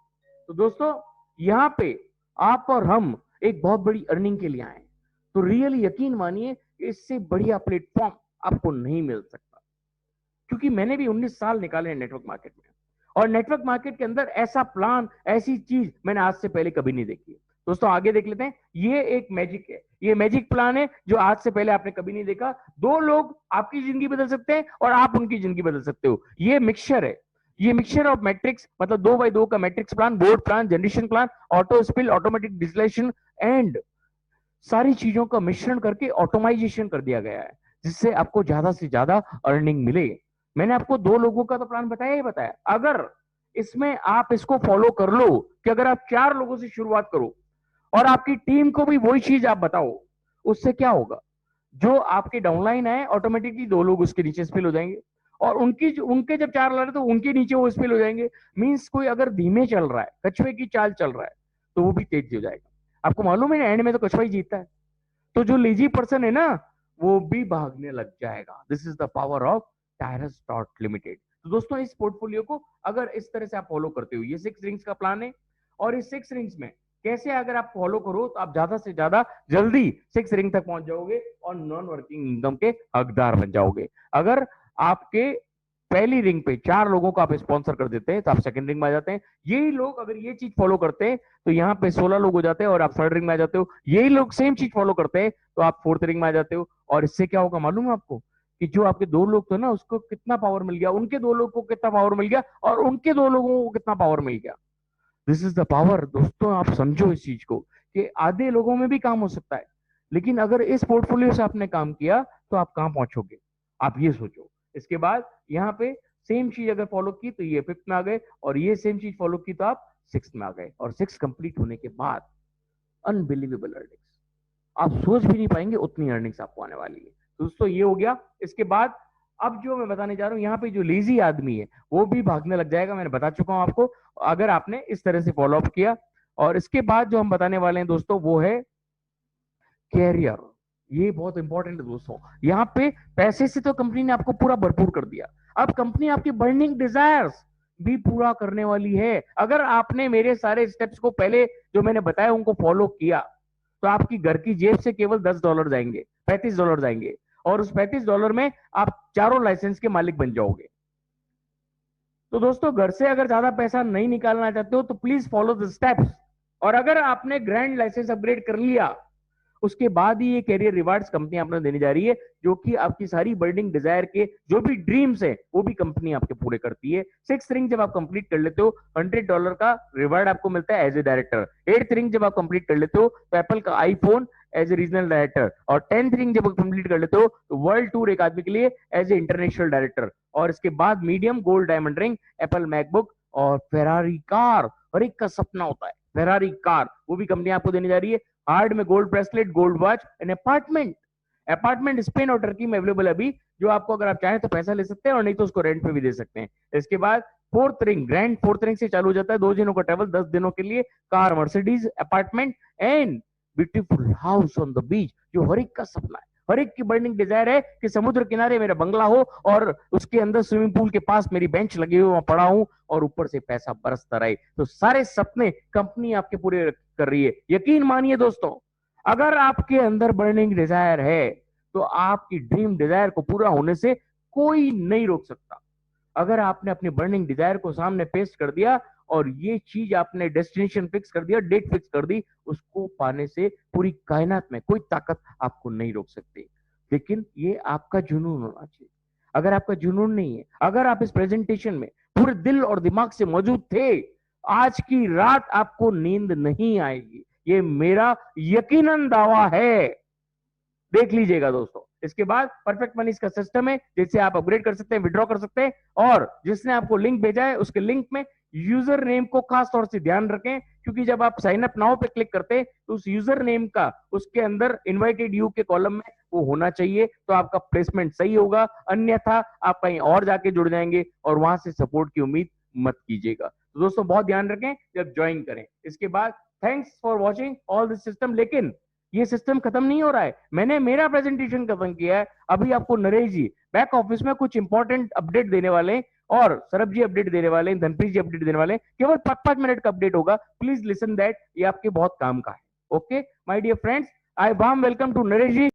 तो दोस्तों यहाँ पे आप और हम एक बहुत बड़ी अर्निंग के लिए आए, तो रियली यकीन मानिए इससे बढ़िया प्लेटफॉर्म आपको नहीं मिल सकता। क्योंकि मैंने भी 19 साल निकाले हैं नेटवर्क मार्केट में, और नेटवर्क मार्केट के अंदर ऐसा प्लान, ऐसी चीज मैंने आज से पहले कभी नहीं देखी। दोस्तों आगे देख लेते हैं। ये एक मैजिक है, ये मैजिक प्लान है जो आज से पहले आपने कभी नहीं देखा। 2 लोग आपकी जिंदगी बदल सकते हैं और आप उनकी जिंदगी बदल सकते हो। ये मिक्सचर है, ये मिक्सचर ऑफ मैट्रिक्स, मतलब 2x2 का matrix plan, board plan, generation plan, auto spill, automatic distillation and सारी चीजों का मिश्रण करके ऑटोमाइजेशन कर दिया गया है, जिससे आपको ज्यादा से ज्यादा अर्निंग मिले। मैंने आपको 2 लोगों का तो प्लान बताया ही बताया। अगर इसमें आप इसको फॉलो कर लो कि अगर आप 4 लोगों से शुरुआत करो और आपकी टीम को भी वही चीज आप बताओ, उससे क्या होगा? जो आपके डाउनलाइन है ऑटोमेटिकली 2 लोग उसके नीचे स्पिल हो जाएंगे, और उनके जब 4 ला रहे तो उनके नीचे वो स्पिल हो जाएंगे। मींस कोई अगर धीमे चल रहा है, कछुए की चाल चल रहा है, तो वो भी तेज हो जाएगा। आपको मालूम है एंड में तो कछुआ ही जीतता है। तो जो लेजी पर्सन है ना, वो भी भागने लग जाएगा। This is the power of Tyrus dot limited. तो दोस्तों इस पोर्टफोलियो को अगर इस तरह से आप फॉलो करते हो, ये 6 रिंग्स का प्लान है, और इस 6 रिंग्स में कैसे अगर आप फॉलो करो तो आप ज्यादा से ज्यादा जल्दी 6 रिंग तक पहुंच जाओगे और नॉन वर्किंग इनकम के हकदार बन जाओगे। अगर आपके पहली रिंग पे 4 लोगों को आप स्पॉन्सर कर देते हैं तो आप सेकंड रिंग में आ जाते हैं। यही लोग अगर ये चीज फॉलो करते हैं तो यहाँ पे 16 लोग हो जाते हैं और आप थर्ड रिंग में आ जाते हो। यही लोग सेम चीज फॉलो करते हैं तो आप फोर्थ रिंग में आ जाते हो। और इससे क्या होगा मालूम है आपको? कि जो आपके 2 लोग थे ना, उसको कितना पावर मिल गया, उनके 2 लोग को कितना पावर मिल गया, और उनके 2 लोगों को कितना पावर मिल गया। This is the power. दोस्तों आप समझो इस चीज को कि आधे लोगों में भी काम हो सकता है, लेकिन अगर इस पोर्टफोलियो से आपने काम किया तो आप कहां पहुंचोगे, आप ये सोचो। इसके बाद यहाँ पे सेम चीज अगर फॉलो की तो ये 5th में आ गए, और ये सेम चीज फॉलो की तो आप 6th में आ गए, और 6 कंप्लीट होने के बाद अनबिलीवेबल अर्निंग्स, आप सोच भी नहीं पाएंगे उतनी अर्निंग्स आपको आने वाली है। दोस्तों ये हो गया। इसके बाद अब जो मैं बताने जा रहा हूं, यहाँ पे जो लेजी आदमी है वो भी भागने लग जाएगा, मैंने बता चुका हूं आपको, अगर आपने इस तरह से फॉलो अप किया। और इसके बाद जो हम बताने वाले हैं दोस्तों वो है कैरियर। ये बहुत इंपॉर्टेंट है दोस्तों। यहाँ पे पैसे से तो कंपनी ने आपको पूरा भरपूर कर दिया, अब कंपनी आपकी बर्निंग डिजायर्स भी पूरा करने वाली है। अगर आपने मेरे सारे स्टेप्स को पहले जो मैंने बताया उनको फॉलो किया, तो आपकी घर की जेब से केवल $10 जाएंगे, $35 जाएंगे, और उस $35 में आप चारों लाइसेंस के मालिक बन जाओगे। तो दोस्तों घर से अगर ज्यादा पैसा नहीं निकालना चाहते हो तो प्लीज फॉलो द स्टेप्स। और अगर आपने ग्रैंड लाइसेंस अपग्रेड कर लिया, उसके बाद ही ये कैरियर रिवार्ड्स कंपनी आपने देने जा रही है, जो कि आपकी सारी बर्निंग डिजायर के जो भी ड्रीम्स है वो भी कंपनी आपके पूरे करती है। 6th रिंग जब आप कंप्लीट कर लेते हो, $100 का रिवार्ड आपको मिलता है as a director. 8th ring जब आप कंप्लीट कर लेते हो तो एप्पल का iPhone as a regional director, और 10th रिंग जब कंप्लीट कर लेते हो तो वर्ल्ड टूर एक आदमी के लिए एज ए इंटरनेशनल डायरेक्टर। और इसके बाद medium gold diamond ring, Apple MacBook और फेरारी कार। और एक का सपना होता है फेरारी कार, वो भी कंपनी आपको देने जा रही है। हार्ड में gold bracelet, gold watch and apartment. Apartment Spain और टर्की में अवेलेबल है अभी, जो आपको अगर आप चाहें तो पैसा ले सकते हैं, और नहीं तो उसको रेंट पे भी दे सकते हैं। इसके बाद 4th ring, grand 4th ring से चालू हो जाता है 2 दिनों का ट्रेवल, 10 दिनों के लिए, car, Mercedes, apartment and beautiful house on the beach, जो हर एक का सपना है। हर एक की बर्निंग डिजायर है कि समुद्र किनारे मेरा बंगला हो और उसके अंदर स्विमिंग पूल के पास मेरी बेंच लगी हुई, वहां पड़ा हूं और ऊपर से पैसा बरसता रहे। तो सारे सपने कंपनी आपके पूरे कर रही है। यकीन मानिए दोस्तों, अगर आपके अंदर बर्निंग डिजायर है तो आपकी ड्रीम डिजायर को पूरा होने से कोई नहीं रोक सकता। अगर आपने अपनी बर्निंग डिजायर को सामने पेश कर दिया और ये चीज आपने डेस्टिनेशन फिक्स कर दिया, डेट फिक्स कर दी, उसको पाने से पूरी कायनात में कोई ताकत आपको नहीं रोक सकती। लेकिन ये आपका जुनून होना चाहिए। अगर आपका जुनून नहीं है, अगर आप इस प्रेजेंटेशन में पूरे दिल और दिमाग से मौजूद थे, आज की रात आपको नींद नहीं आएगी, ये मेरा यकीनन दावा है। देख लीजिएगा दोस्तों। इसके बाद परफेक्ट मनी का सिस्टम है जिससे आप अपग्रेड कर सकते हैं, विड्रॉ कर सकते हैं, और जिसने आपको लिंक भेजा है उसके लिंक में यूजर नेम को खास तौर से ध्यान रखें, क्योंकि जब आप साइन अप नाउ पे क्लिक करते हैं तो उस यूजर नेम का उसके अंदर इनवाइटेड यू के कॉलम में वो होना चाहिए, तो आपका प्लेसमेंट सही होगा। अन्यथा आप कहीं और जाके जुड़ जाएंगे और वहां से सपोर्ट की उम्मीद मत कीजिएगा। तो दोस्तों बहुत ध्यान रखें जब ज्वाइन करें। इसके बाद thanks for watching all this system. लेकिन ये सिस्टम खत्म नहीं हो रहा है, मैंने मेरा प्रेजेंटेशन खत्म किया है। अभी आपको नरेश जी बैक ऑफिस में कुछ इंपॉर्टेंट अपडेट देने वाले हैं और सरब जी अपडेट देने वाले हैं, धनप्रीत जी अपडेट देने वाले हैं। केवल 5-5 मिनट का अपडेट होगा, प्लीज लिसन दैट, ये आपके बहुत काम का है। Okay my dear friends, I warm welcome to Naresh ji.